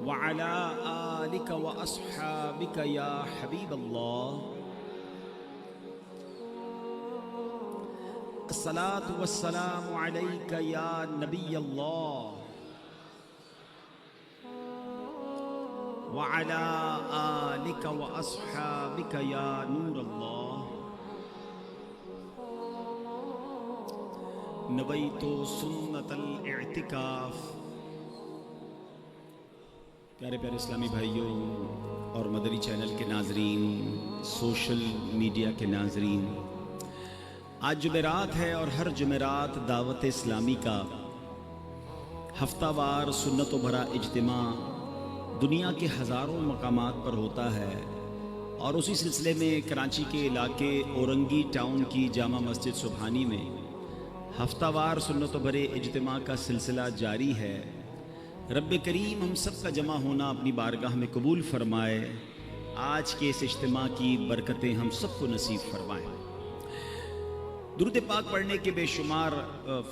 وعلى آلك وأصحابك يا حبيب الله الصلاة والسلام عليك يا نبي الله وعلى آلك وأصحابك يا نور الله نويت سنة الاعتکاف۔ پیارے پیارے اسلامی بھائیوں اور مدری چینل کے ناظرین، سوشل میڈیا کے ناظرین، آج جمعرات ہے اور ہر جمعرات دعوت اسلامی کا ہفتہ وار سنت و بھرا اجتماع دنیا کے ہزاروں مقامات پر ہوتا ہے، اور اسی سلسلے میں کراچی کے علاقے اورنگی ٹاؤن کی جامع مسجد سبحانی میں ہفتہ وار سنت و بھرے اجتماع کا سلسلہ جاری ہے۔ رب کریم ہم سب کا جمع ہونا اپنی بارگاہ میں قبول فرمائے، آج کے اس اجتماع کی برکتیں ہم سب کو نصیب فرمائیں۔ درود پاک پڑھنے کے بے شمار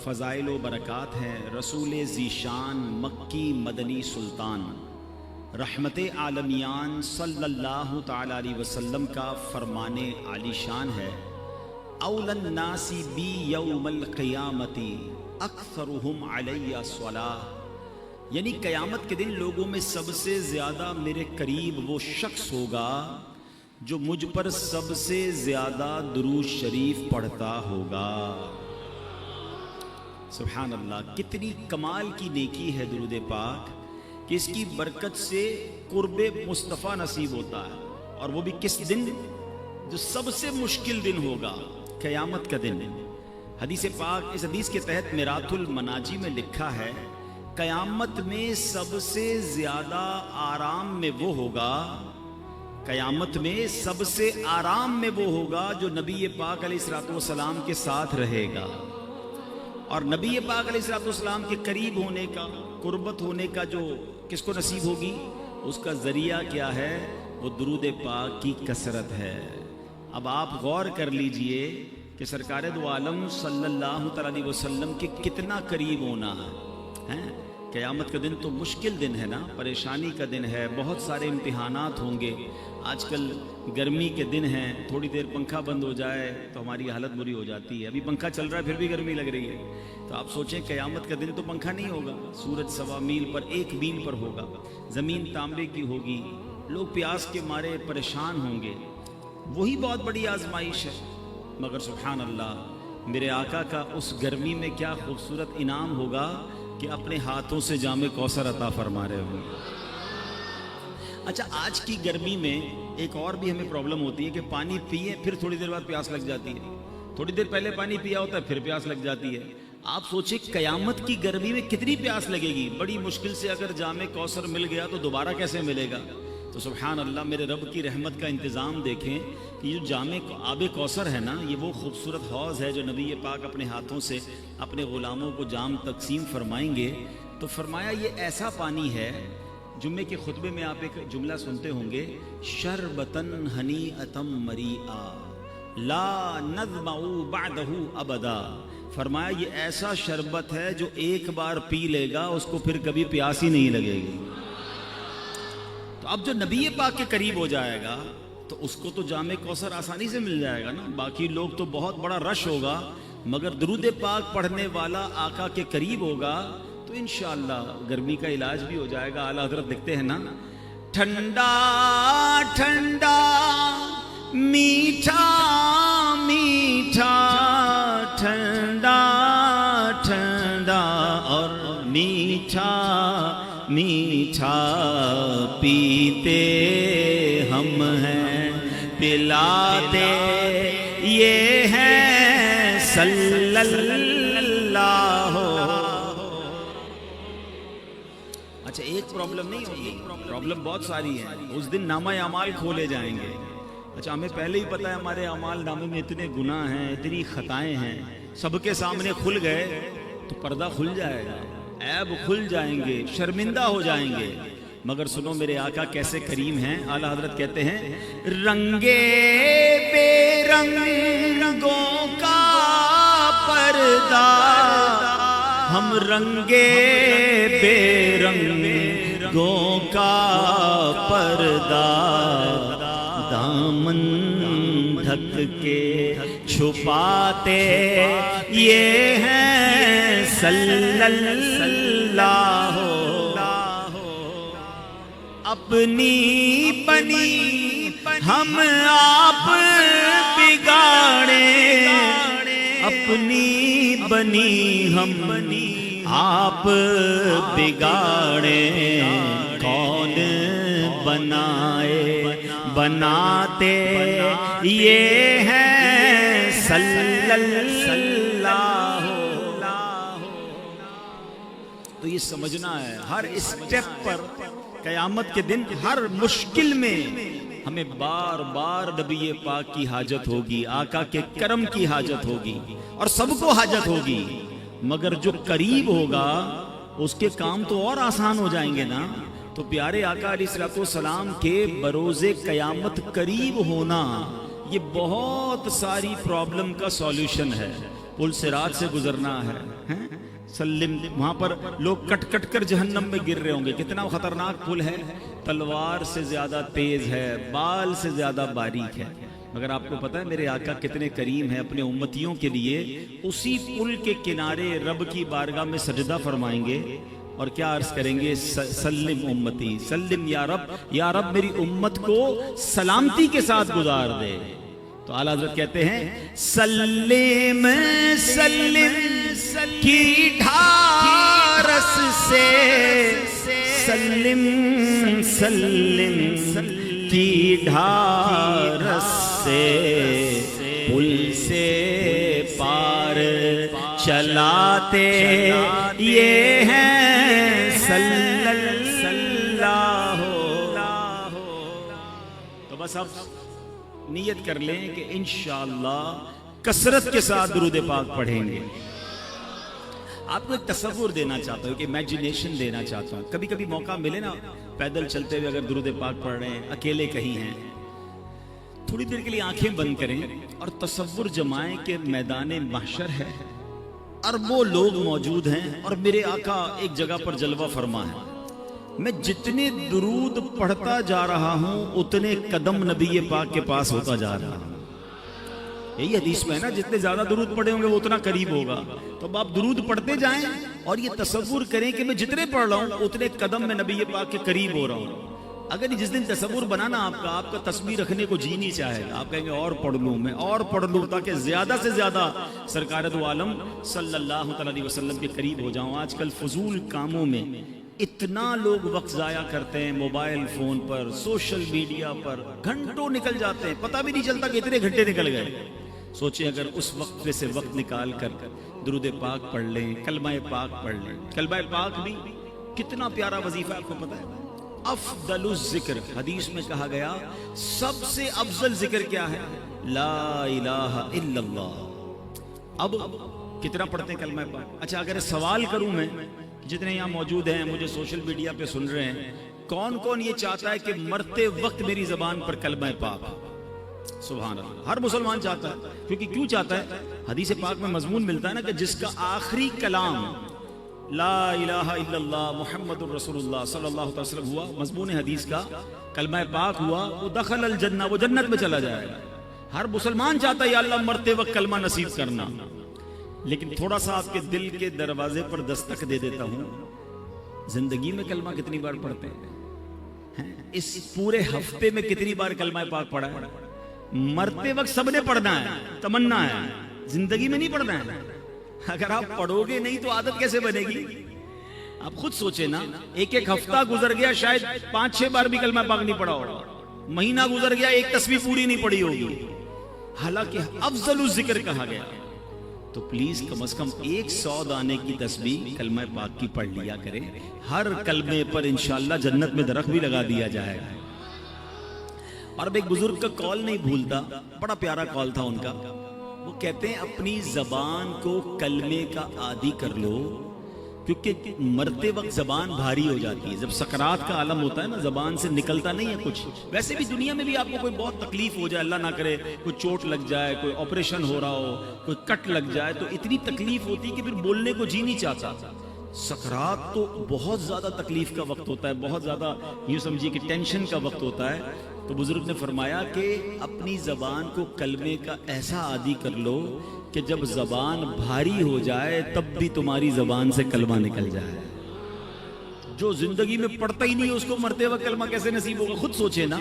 فضائل و برکات ہیں۔ رسول ذیشان مکی مدنی سلطان رحمت عالمیان صلی اللہ تعالی علیہ وسلم کا فرمان عالی شان ہے، اولی الناس بی یوم القیامت اکثرہم علی صلاۃ، یعنی قیامت کے دن لوگوں میں سب سے زیادہ میرے قریب وہ شخص ہوگا جو مجھ پر سب سے زیادہ درود شریف پڑھتا ہوگا۔ سبحان اللہ، کتنی کمال کی نیکی ہے درود پاک کہ اس کی برکت سے قرب مصطفیٰ نصیب ہوتا ہے، اور وہ بھی کس دن؟ جو سب سے مشکل دن ہوگا، قیامت کا دن۔ حدیث پاک، اس حدیث کے تحت میرات المناجی میں لکھا ہے، قیامت میں سب سے زیادہ آرام میں وہ ہوگا، قیامت میں سب سے آرام میں وہ ہوگا جو نبی پاک علیہ السلام کے ساتھ رہے گا۔ اور نبی پاک علیہ السلام کے قریب ہونے کا، قربت ہونے کا جو کس کو نصیب ہوگی، اس کا ذریعہ کیا ہے؟ وہ درود پاک کی کثرت ہے۔ اب آپ غور کر لیجئے کہ سرکار دو عالم صلی اللہ علیہ وسلم کے کتنا قریب ہونا ہے۔ قیامت کا دن تو مشکل دن ہے نا، پریشانی کا دن ہے، بہت سارے امتحانات ہوں گے۔ آج کل گرمی کے دن ہیں، تھوڑی دیر پنکھا بند ہو جائے تو ہماری حالت بری ہو جاتی ہے۔ ابھی پنکھا چل رہا ہے پھر بھی گرمی لگ رہی ہے، تو آپ سوچیں قیامت کا دن تو پنکھا نہیں ہوگا، سورج 1.25 میل پر، 1 میل پر ہوگا، زمین تانبے کی ہوگی، لوگ پیاس کے مارے پریشان ہوں گے۔ وہی بہت بڑی آزمائش ہے، مگر سبحان اللہ میرے آقا کا اس گرمی میں کیا خوبصورت انعام ہوگا کہ اپنے ہاتھوں سے جام کوثر عطا فرما رہے ہوں گے۔ اچھا، آج کی گرمی میں ایک اور بھی ہمیں پرابلم ہوتی ہے کہ پانی پیئے پھر تھوڑی دیر بعد پیاس لگ جاتی ہے، تھوڑی دیر پہلے پانی پیا ہوتا ہے پھر پیاس لگ جاتی ہے۔ آپ سوچیں قیامت کی گرمی میں کتنی پیاس لگے گی۔ بڑی مشکل سے اگر جام کوثر مل گیا تو دوبارہ کیسے ملے گا؟ تو سبحان اللہ، میرے رب کی رحمت کا انتظام دیکھیں کہ یہ جام آب کوثر ہے نا، یہ وہ خوبصورت حوض ہے جو نبی پاک اپنے ہاتھوں سے اپنے غلاموں کو جام تقسیم فرمائیں گے۔ تو فرمایا یہ ایسا پانی ہے، جمعے کے خطبے میں آپ ایک جملہ سنتے ہوں گے، شربتن ہنیئتم مریئا لا نظمع بعدہ ابدا۔ فرمایا یہ ایسا شربت ہے جو ایک بار پی لے گا اس کو پھر کبھی پیاس ہی نہیں لگے گی۔ تو اب جو نبی پاک کے قریب ہو جائے گا تو اس کو تو جام کوثر آسانی سے مل جائے گا نا، باقی لوگ تو بہت بڑا رش ہوگا، مگر درود پاک پڑھنے والا آقا کے قریب ہوگا تو انشاءاللہ گرمی کا علاج بھی ہو جائے گا۔ اعلیٰ حضرت لکھتے ہیں نا، ٹھنڈا ٹھنڈا میٹھا میٹھا، ٹھنڈا ٹھنڈا اور میٹھا میٹھا پیتے ہم ہیں، پلاتے یہ ہیں صلی اللہ۔ اچھا، ایک پرابلم نہیں ہوگی، پرابلم بہت ساری ہیں۔ اس دن نامہ اعمال کھولے جائیں گے۔ اچھا، ہمیں پہلے ہی پتہ ہے ہمارے اعمال نامے میں اتنے گناہ ہیں، اتنی خطائیں ہیں، سب کے سامنے کھل گئے تو پردہ کھل جائے گا، عیب کھل جائیں گے، شرمندہ ہو جائیں گے۔ مگر سنو میرے آقا کیسے کریم ہیں۔ اعلیٰ حضرت کہتے ہیں، رنگے بے رنگوں کا پردہ ہم رنگے بے رنگ رنگوں کا پردہ دامن ڈھک کے چھپاتے یہ ہیں صلی اللہ اپنی بنی ہم آپ بگاڑے اپنی بنی ہم آپ بگاڑے کون بنائے بناتے یہ ہیں صلی اللہ. تو یہ سمجھنا ہے ہر اسٹیپ پر قیامت کے دن ہر مشکل میں ہمیں بار بار نبی پاک کی حاجت ہوگی, آقا کے کرم کی حاجت ہوگی, اور سب کو حاجت ہوگی, مگر جو قریب ہوگا اس کے کام تو اور آسان ہو جائیں گے نا. تو پیارے آقا علیہ الصلوۃ والسلام کے بروز قیامت قریب ہونا یہ بہت ساری پرابلم کا سولوشن ہے. پل صراط سے گزرنا ہے, سلم وہاں پر لوگ کٹ کٹ کر جہنم میں گر رہے ہوں گے. کتنا خطرناک پل ہے, تلوار سے زیادہ تیز ہے, بال سے زیادہ باریک ہے, مگر آپ کو پتا ہے میرے آقا کتنے کریم ہیں اپنے امتیوں کے لیے. اسی پل کے کنارے رب کی بارگاہ میں سجدہ فرمائیں گے اور کیا عرض کریں گے, سلم امتی سلم یا رب میری امت کو سلامتی کے ساتھ گزار دے. تو اعلیٰ حضرت کہتے ہیں سلم سلم کی ڈھارس سے, سلم سلم کی ڈھارس سے پل سے پار چلاتے یہ ہیں صلی اللہ. تو بس اب نیت کر لیں کہ انشاءاللہ کثرت کے ساتھ درود پاک پڑھیں گے. آپ کو ایک تصور دینا چاہتا ہوں, کہ امیجنیشن دینا چاہتا ہوں. کبھی کبھی موقع ملے نا پیدل چلتے ہوئے اگر درود پاک پڑھ رہے ہیں, اکیلے کہیں ہیں, تھوڑی دیر کے لیے آنکھیں بند کریں اور تصور جمائیں کہ میدان محشر ہے, اربوں لوگ موجود ہیں اور میرے آقا ایک جگہ پر جلوہ فرما ہے. میں جتنے درود پڑھتا جا رہا ہوں اتنے قدم نبی پاک کے پاس ہوتا جا رہا ہوں. یہی حدیث میں ہے نا, جتنے زیادہ درود پڑھے ہوں گے وہ اتنا قریب ہوگا. تو اب آپ درود پڑھتے جائیں اور یہ تصور کریں کہ میں جتنے پڑھ رہا ہوں اتنے قدم میں نبی پاک کے قریب ہو رہا ہوں. اگر جس دن تصور بنانا آپ کا تصویر رکھنے کو جی نہیں چاہے گا, آپ کہیں گے اور پڑھ لوں, میں اور پڑھ لوں تاکہ زیادہ سے زیادہ سرکار دو عالم صلی اللہ علیہ وسلم کے قریب ہو جاؤں. آج کل فضول کاموں میں اتنا لوگ وقت ضائع کرتے ہیں, موبائل فون پر, سوشل میڈیا پر گھنٹوں نکل جاتے ہیں, پتہ بھی نہیں چلتا کہ اتنے گھنٹے نکل گئے. سوچیں اگر اس وقت میں سے وقت نکال کر درود پاک پڑھ لیں, کلمہ پاک پڑھ لیں. کلمہ پاک بھی کتنا پیارا وظیفہ آپ کو پتہ ہے. افضل الذکر حدیث میں کہا گیا سب سے افضل ذکر کیا ہے, لا الہ الا اللہ. اب کتنا پڑھتے ہیں کلمہ پاک؟ اچھا اگر سوال کروں میں, جتنے یہاں موجود ہیں مجھے سوشل میڈیا پہ سن رہے ہیں, کون کون یہ چاہتا ہے کہ مرتے وقت میری زبان پر کلمہ پاک؟ سبحان اللہ, ہر مسلمان چاہتا ہے. کیونکہ کیوں چاہتا ہے؟ حدیث پاک میں مضمون ملتا ہے نا کہ جس کا آخری کلام لا الہ الا اللہ محمد الرسول اللہ صلی اللہ علیہ وسلم ہوا, مضمون حدیث کا کلمہ پاک ہوا, وہ دخل الجنہ, وہ جنت میں چلا جائے گا. ہر مسلمان چاہتا ہے یا اللہ مرتے وقت کلمہ نصیب کرنا. لیکن تھوڑا سا آپ کے دل کے دروازے پر دستک دے دیتا ہوں, زندگی میں کلمہ کتنی بار پڑھتے ہیں؟ اس پورے ہفتے میں کتنی بار کلمہ پاک پڑھا ہے؟ مرتے وقت سب نے پڑھنا ہے, تمنا ہے, زندگی میں نہیں پڑھنا ہے. اگر آپ پڑھو گے نہیں تو عادت کیسے بنے گی؟ آپ خود سوچیں نا, ایک ایک ہفتہ گزر گیا شاید 5-6 بار بھی کلمہ پاک نہیں پڑھا ہوگا, مہینہ گزر گیا ایک تسبیح پوری نہیں پڑھی ہوگی, حالانکہ افضل الذکر کہا گیا. تو پلیز کم از کم 100 دانے کی تسبیح کلمہ پاک کی پڑھ لیا کریں. ہر کلمے پر انشاءاللہ جنت میں درخت بھی لگا دیا جائے گا. اور اب ایک بزرگ کا کال نہیں بھولتا, بڑا پیارا کال تھا ان کا. وہ کہتے ہیں اپنی زبان کو کلمے کا عادی کر لو, کیونکہ مرتے وقت زبان بھاری ہو جاتی ہے. جب سکرات کا عالم ہوتا ہے نا, زبان سے نکلتا نہیں ہے کچھ. ویسے بھی دنیا میں بھی آپ کو کوئی بہت تکلیف ہو جائے, اللہ نہ کرے کوئی چوٹ لگ جائے, کوئی آپریشن ہو رہا ہو, کوئی کٹ لگ جائے, تو اتنی تکلیف ہوتی ہے کہ پھر بولنے کو جی نہیں چاہتا. سکرات تو بہت زیادہ تکلیف کا وقت ہوتا ہے، بہت زیادہ یوں سمجھیے کہ ٹینشن کا وقت ہوتا ہے. تو بزرگ نے فرمایا کہ اپنی زبان کو کلمے کا ایسا عادی کر لو کہ جب زبان بھاری ہو جائے تب بھی تمہاری زبان سے کلمہ نکل جائے. جو زندگی میں پڑھتا ہی نہیں اس کو مرتے وقت کلمہ کیسے نصیب ہوگا؟ خود سوچے نا.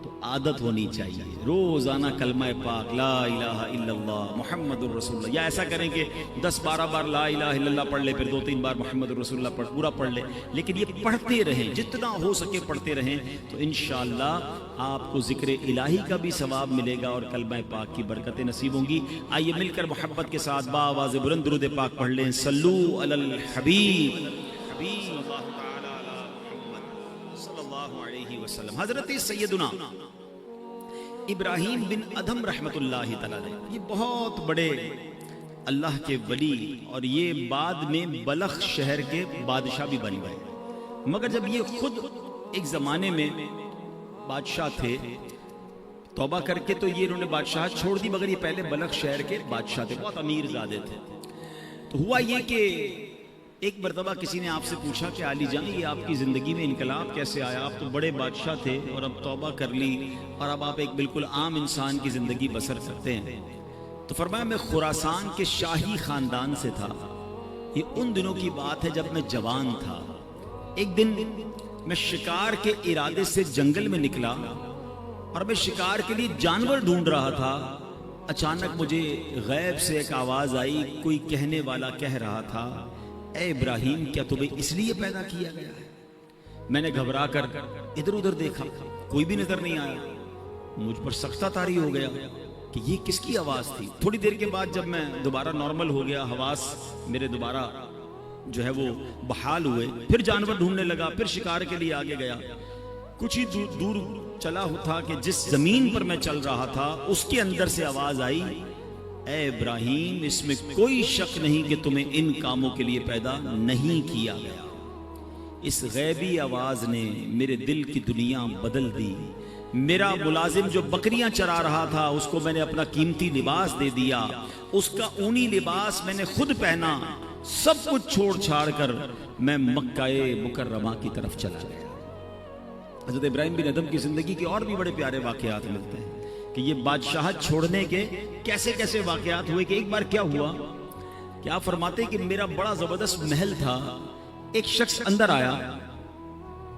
تو عادت ہونی چاہیے روزانہ کلمہ پاک لا الہ الا اللہ محمد الرسول اللہ، یا ایسا کریں کہ 10-12 بار لا الہ الا اللہ پڑھ لے، پھر 2-3 بار محمد الرسول اللہ پورا پڑھ لے، لیکن یہ پڑھتے رہیں، جتنا ہو سکے پڑھتے رہیں، تو انشاءاللہ آپ کو ذکر الہی کا بھی ثواب ملے گا اور کلمہ پاک کی برکتیں نصیب ہوں گی. آئیے مل کر محبت کے ساتھ باآواز بلند درود پاک پڑھ لیں. صلو علی الحبیب صلی اللہ علیہ وسلم. حضرت سیدنا ابراہیم بن ادھم رحمت اللہ تعالی، یہ بہت بڑے اللہ کے ولی، اور یہ بعد میں بلخ شہر کے بادشاہ بھی بن گئے. مگر جب یہ خود ایک زمانے میں بادشاہ تھے، توبہ کر کے تو یہ انہوں نے بادشاہ چھوڑ دی، مگر یہ پہلے بلخ شہر کے بادشاہ تھے، بہت امیر زادے تھے. تو ہوا یہ کہ ایک مرتبہ کسی نے آپ سے پوچھا کہ علی جان یہ آپ کی زندگی میں انقلاب کیسے آیا؟ آپ تو بڑے بادشاہ تھے اور اب توبہ کر لی اور اب آپ ایک بالکل عام انسان کی زندگی بسر کرتے ہیں. تو فرمایا میں خراسان کے شاہی خاندان سے تھا. یہ ان دنوں کی بات ہے جب میں جوان تھا. ایک دن میں شکار کے ارادے سے جنگل میں نکلا اور میں شکار کے لیے جانور ڈھونڈ رہا تھا. اچانک مجھے غیب سے ایک آواز آئی، کوئی کہنے والا کہہ رہا تھا اے ابراہیم کیا تمہیں اس لیے پیدا کیا گیا ہے؟ میں نے گھبرا کر ادھر ادھر دیکھا، کوئی بھی نظر نہیں آیا. مجھ پر سختہ طاری ہو گیا کہ یہ کس کی آواز تھی. تھوڑی دیر کے بعد جب میں دوبارہ نارمل ہو گیا، حواس میرے دوبارہ جو ہے وہ بحال ہوئے، پھر جانور ڈھونڈنے لگا، پھر شکار کے لیے آگے گیا. کچھ ہی دور چلا تھا کہ جس زمین پر میں چل رہا تھا اس کے اندر سے آواز آئی اے ابراہیم اس میں کوئی شک نہیں کہ تمہیں ان کاموں کے لیے پیدا نہیں کیا گیا. اس غیبی آواز نے میرے دل کی دنیا بدل دی. میرا ملازم جو بکریاں چرا رہا تھا اس کو میں نے اپنا قیمتی لباس دے دیا، اس کا اونی لباس میں نے خود پہنا. سب کچھ چھوڑ چھاڑ کر میں مکہ مکرمہ کی طرف چلا گیا. حضرت ابراہیم بن ادھم کی زندگی کے اور بھی بڑے پیارے واقعات ملتے ہیں کہ یہ بادشاہت چھوڑنے کے کیسے کیسے واقعات ہوئے. کہ ایک بار کیا ہوا کہ آپ فرماتے کہ میرا بڑا زبردست محل تھا. ایک شخص اندر آیا،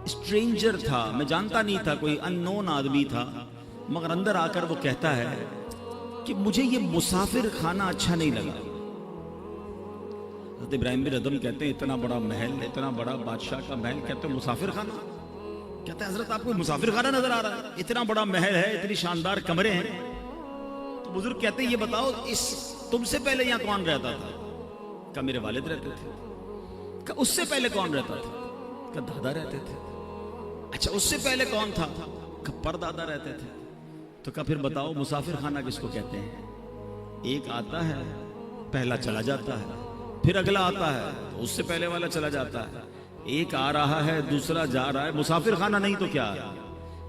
اسٹرینجر تھا، میں جانتا نہیں تھا، کوئی ان نون آدمی تھا، مگر اندر آ کر وہ کہتا ہے کہ مجھے یہ مسافر خانہ اچھا نہیں لگا. حضرت ابراہیم بن ادھم کہتے ہیں اتنا بڑا محل، اتنا بڑا بادشاہ کا محل، کہتے ہیں مسافر خانہ؟ کہتا ہے حضرت آپ کو مسافر خانہ نظر آ رہا ہے؟ اتنا بڑا محل ہے، اتنی شاندار کمرے ہیں. تو بزرگ کہتے ہیں یہ بتاؤ تم سے پہلے یہاں کون رہتا تھا؟ کہا میرے والد رہتے تھے. کہا اس سے پہلے کون رہتا تھا؟ کہا دادا رہتے تھے. اچھا اس سے پہلے کون تھا؟ کہا پردادا رہتے تھے. تو کہا پھر بتاؤ مسافر خانہ کس کو کہتے ہیں؟ ایک آتا ہے پہلا چلا جاتا ہے، پھر اگلا آتا ہے تو اس سے پہلے والا چلا جاتا ہے، ایک آ رہا ہے دوسرا جا رہا ہے. مسافر خانہ نہیں تو کیا ہے؟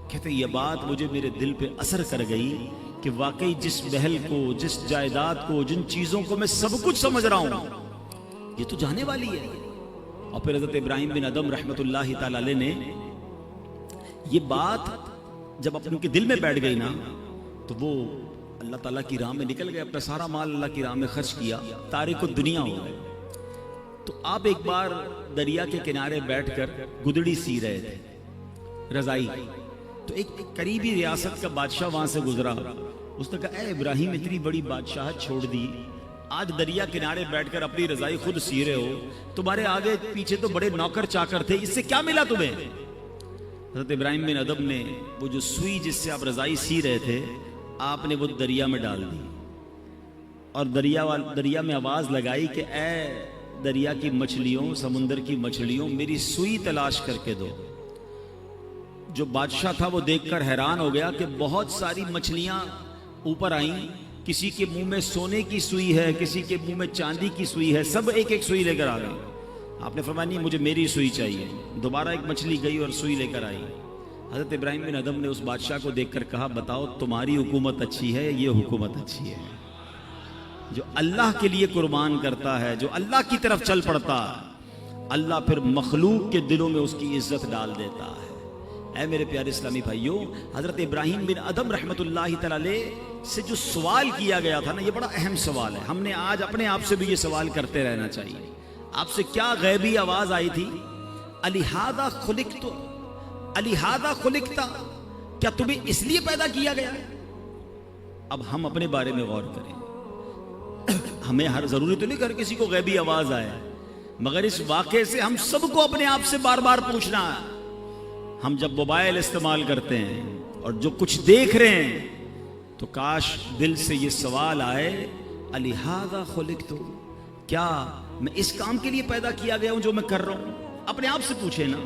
کہتے ہیں یہ بات مجھے میرے دل پہ اثر کر گئی کہ واقعی جس محل کو، جس جائیداد کو، جن چیزوں کو میں سب کچھ سمجھ رہا ہوں یہ تو جانے والی ہے. اور پھر حضرت ابراہیم بن ادھم رحمت اللہ تعالی علیہ نے یہ بات جب ان کے دل میں بیٹھ گئی نا تو وہ اللہ تعالیٰ کی راہ میں نکل گئے، اپنا سارا مال اللہ کی راہ میں خرچ کیا، تارک الدنیا ہو گئے. تو آپ ایک بار دریا کے کنارے بیٹھ کر گدڑی سی رہے تھے، رضائی. تو ایک قریبی ریاست کا بادشاہ وہاں سے گزرا. اس نے کہا اے ابراہیم اتنی بڑی بادشاہت چھوڑ دی، آج دریا کنارے بیٹھ کر اپنی رضائی خود سی رہے ہو، تمہارے آگے پیچھے تو بڑے نوکر چاکر تھے، اس سے کیا ملا تمہیں؟ حضرت ابراہیم بن ادھم نے وہ جو سوئی جس سے آپ رضائی سی رہے تھے آپ نے وہ دریا میں ڈال دی اور دریا میں آواز لگائی کہ اے دریا کی مچھلیوں، سمندر کی مچھلیوں، میری سوئی تلاش کر کے دو. جو بادشاہ تھا وہ دیکھ کر حیران ہو گیا کہ بہت ساری مچھلیاں اوپر آئیں، کسی کے منہ میں سونے کی سوئی ہے، کسی کے منہ میں چاندی کی سوئی ہے، سب ایک ایک سوئی لے کر آ گئے. آپ نے فرمایا نہیں مجھے میری سوئی چاہیے. دوبارہ ایک مچھلی گئی اور سوئی لے کر آئی. حضرت ابراہیم بن ادھم نے اس بادشاہ کو دیکھ کر کہا بتاؤ تمہاری حکومت اچھی ہے یہ حکومت اچھی ہے؟ جو اللہ کے لیے قربان کرتا ہے، جو اللہ کی طرف چل پڑتا اللہ پھر مخلوق کے دلوں میں اس کی عزت ڈال دیتا ہے۔ اے میرے پیارے اسلامی بھائیوں، حضرت ابراہیم بن ادم رحمۃ اللہ تعالی علیہ سے جو سوال کیا گیا تھا نا، یہ بڑا اہم سوال ہے۔ ہم نے آج اپنے آپ سے بھی یہ سوال کرتے رہنا چاہیے۔ آپ سے کیا غیبی آواز آئی تھی؟ الہذا خلقت، الہذا خلقتا، کیا تمہیں اس لیے پیدا کیا گیا ہے؟ اب ہم اپنے بارے میں غور کریں۔ ہمیں ہر ضروری تو نہیں کہ کسی کو غیبی آواز آئے، مگر اس واقعے سے ہم سب کو اپنے آپ سے بار بار پوچھنا ہے۔ ہم جب موبائل استعمال کرتے ہیں اور جو کچھ دیکھ رہے ہیں تو کاش دل سے یہ سوال آئے، الہذا خلقت، کیا میں اس کام کے لیے پیدا کیا گیا ہوں جو میں کر رہا ہوں؟ اپنے آپ سے پوچھیں نا۔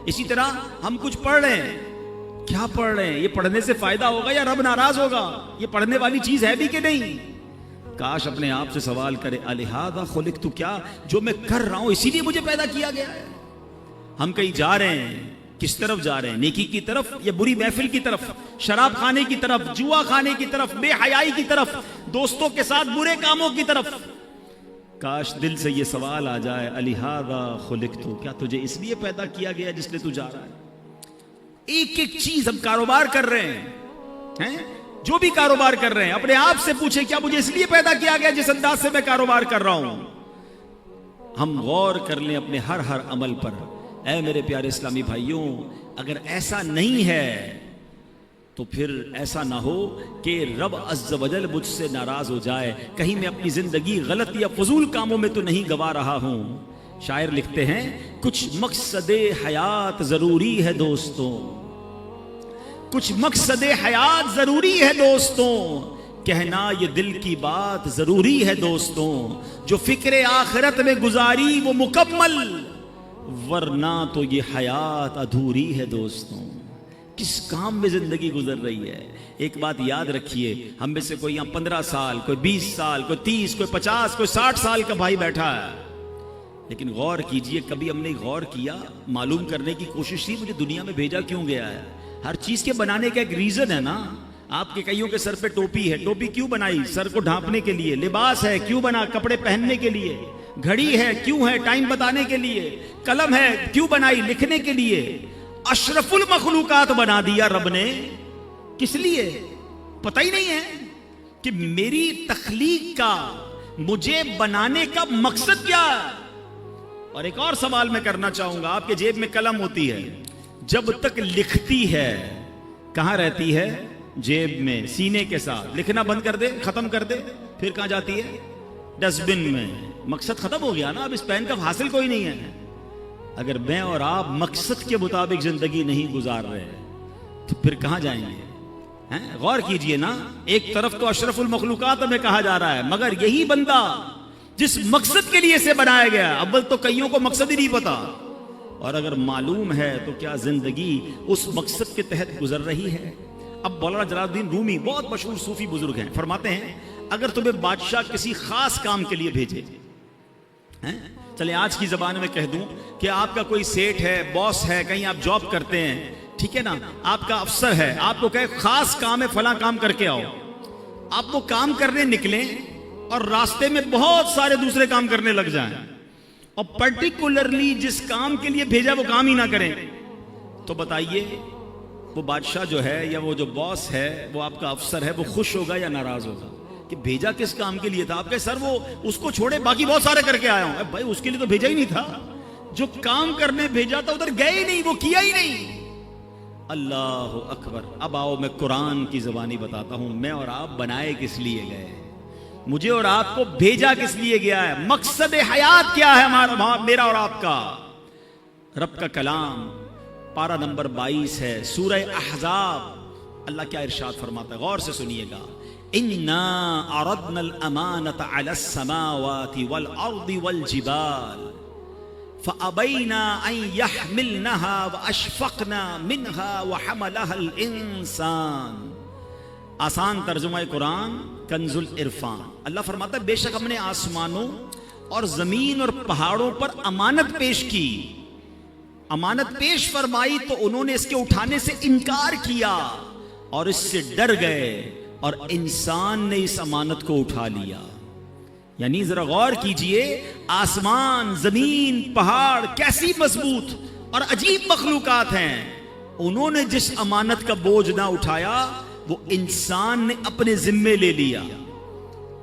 اسی طرح ہم کچھ پڑھ رہے ہیں، کیا پڑھ رہے ہیں؟ یہ پڑھنے سے فائدہ ہوگا یا رب ناراض ہوگا؟ یہ پڑھنے والی چیز ہے بھی کہ نہیں؟ کاش اپنے آپ سے سوال کرے، الہذا خلقت، کیا جو میں کر رہا ہوں اسی لیے مجھے پیدا کیا گیا ہے؟ ہم کہیں جا رہے ہیں، کس طرف جا رہے ہیں؟ نیکی کی طرف یا بری محفل کی طرف؟ شراب کھانے کی طرف، جوا کھانے کی طرف، بے حیائی کی طرف، دوستوں کے ساتھ برے کاموں کی طرف؟ کاش دل سے یہ سوال آ جائے، الہذا خلقت، کیا تجھے اس لیے پیدا کیا گیا جس لیے تو جا رہا ہے؟ ایک ایک چیز ہم کاروبار کر رہے ہیں، جو بھی کاروبار کر رہے ہیں اپنے آپ سے پوچھیں، کیا مجھے اس لیے پیدا کیا گیا جس انداز سے میں کاروبار کر رہا ہوں؟ ہم غور کر لیں اپنے ہر عمل پر۔ اے میرے پیارے اسلامی بھائیوں، اگر ایسا نہیں ہے تو پھر ایسا نہ ہو کہ رب عز و جل مجھ سے ناراض ہو جائے، کہیں میں اپنی زندگی غلط یا فضول کاموں میں تو نہیں گوا رہا ہوں۔ شاعر لکھتے ہیں، کچھ مقصد حیات ضروری ہے دوستوں، کچھ مقصد حیات ضروری ہے دوستوں، کہنا یہ دل کی بات ضروری ہے دوستوں، جو فکر آخرت میں گزاری وہ مکمل، ورنہ تو یہ حیات ادھوری ہے دوستوں۔ کس کام میں زندگی گزر رہی ہے؟ ایک بات یاد رکھیے، ہم میں سے کوئی یہاں 15 سال، کوئی 20 سال، کوئی 30، کوئی 50، کوئی 60 سال کا بھائی بیٹھا ہے، لیکن غور کیجئے، کبھی ہم نے غور کیا، معلوم کرنے کی کوشش کی مجھے دنیا میں بھیجا کیوں گیا ہے؟ ہر چیز کے بنانے کا ایک ریزن ہے نا۔ آپ کے کئیوں کے سر پہ ٹوپی ہے، ٹوپی کیوں بنائی؟ سر کو ڈھانپنے کے لیے۔ لباس ہے، کیوں بنا؟ کپڑے پہننے کے لیے۔ گھڑی ہے، کیوں ہے؟ ٹائم بتانے کے لیے۔ قلم ہے، کیوں بنائی؟ لکھنے کے لیے۔ اشرف المخلوقات بنا دیا رب نے، کس لیے؟ پتہ ہی نہیں ہے کہ میری تخلیق کا، مجھے بنانے کا مقصد کیا ہے۔ اور ایک اور سوال میں کرنا چاہوں گا، آپ کے جیب میں قلم ہوتی ہے، جب تک لکھتی ہے کہاں رہتی ہے؟ جیب میں، سینے کے ساتھ۔ لکھنا بند کر دے، ختم کر دے، پھر کہاں جاتی ہے؟ ڈسٹ بن میں۔ مقصد ختم ہو گیا نا، اب اس پین کا حاصل کوئی نہیں ہے۔ اگر میں اور آپ مقصد کے مطابق زندگی نہیں گزار رہے تو پھر کہاں جائیں گے؟ غور کیجئے نا، ایک طرف تو اشرف المخلوقات ہمیں کہا جا رہا ہے، مگر یہی بندہ جس مقصد کے لیے اسے بنایا گیا، اول تو کئیوں کو مقصد ہی نہیں پتا، اور اگر معلوم ہے تو کیا زندگی اس مقصد کے تحت گزر رہی ہے؟ اب مولانا جلال الدین رومی بہت مشہور صوفی بزرگ ہیں، فرماتے ہیں اگر تمہیں بادشاہ کسی خاص کام کے لیے بھیجے، چلیں آج کی زبان میں کہہ دوں کہ آپ کا کوئی سیٹ ہے، باس ہے، کہیں آپ جاب کرتے ہیں، ٹھیک ہے نا، آپ کا افسر ہے، آپ کو کہے خاص کام ہے، فلاں کام کر کے آؤ، آپ وہ کام کرنے نکلیں اور راستے میں بہت سارے دوسرے کام کرنے لگ جائیں، اور پرٹیکولرلی جس کام کے لیے بھیجا وہ کام ہی نہ کریں، تو بتائیے وہ بادشاہ جو ہے یا وہ جو باس ہے، وہ آپ کا افسر ہے، وہ خوش ہوگا یا ناراض ہوگا؟ کہ بھیجا کس کام کے لیے تھا؟ آپ کہے سر وہ اس کو چھوڑے باقی بہت سارے کر کے آیا ہوں۔ بھائی اس کے لیے تو بھیجا ہی نہیں تھا، جو کام کرنے بھیجا تھا ادھر گئے ہی نہیں، وہ کیا ہی نہیں۔ اللہ اکبر۔ اب آؤ میں قرآن کی زبانی بتاتا ہوں، میں اور آپ بنائے کس لیے گئے، مجھے اور آپ کو بھیجا کس لیے گیا ہے، مقصد حیات کیا ہے ہمارا، میرا اور آپ کا؟ رب کا کلام پارہ نمبر 22 ہے، سورہ احزاب۔ اللہ کیا ارشاد فرماتا ہے، غور سے سنیے گا، اِنَّا عَرَضْنَا الْأَمَانَةَ عَلَى السَّمَاوَاتِ وَالْأَرْضِ وَالْجِبَالِ فَأَبَيْنَا أَن يَحْمِلْنَهَا وَأَشْفَقْنَا مِنْهَا وَحَمَلَهَا الْإِنسَانُ۔ آسان ترجمہ قرآن کنز العرفان۔ اللہ فرماتا ہے بے شک ہم نے آسمانوں اور زمین اور پہاڑوں پر امانت پیش کی، امانت پیش فرمائی تو انہوں نے اس کے اٹھانے سے انکار کیا اور اس سے ڈر گئے، اور انسان نے اس امانت کو اٹھا لیا۔ یعنی ذرا غور کیجئے، آسمان، زمین، پہاڑ کیسی مضبوط اور عجیب مخلوقات ہیں، انہوں نے جس امانت کا بوجھ نہ اٹھایا وہ انسان نے اپنے ذمے لے لیا۔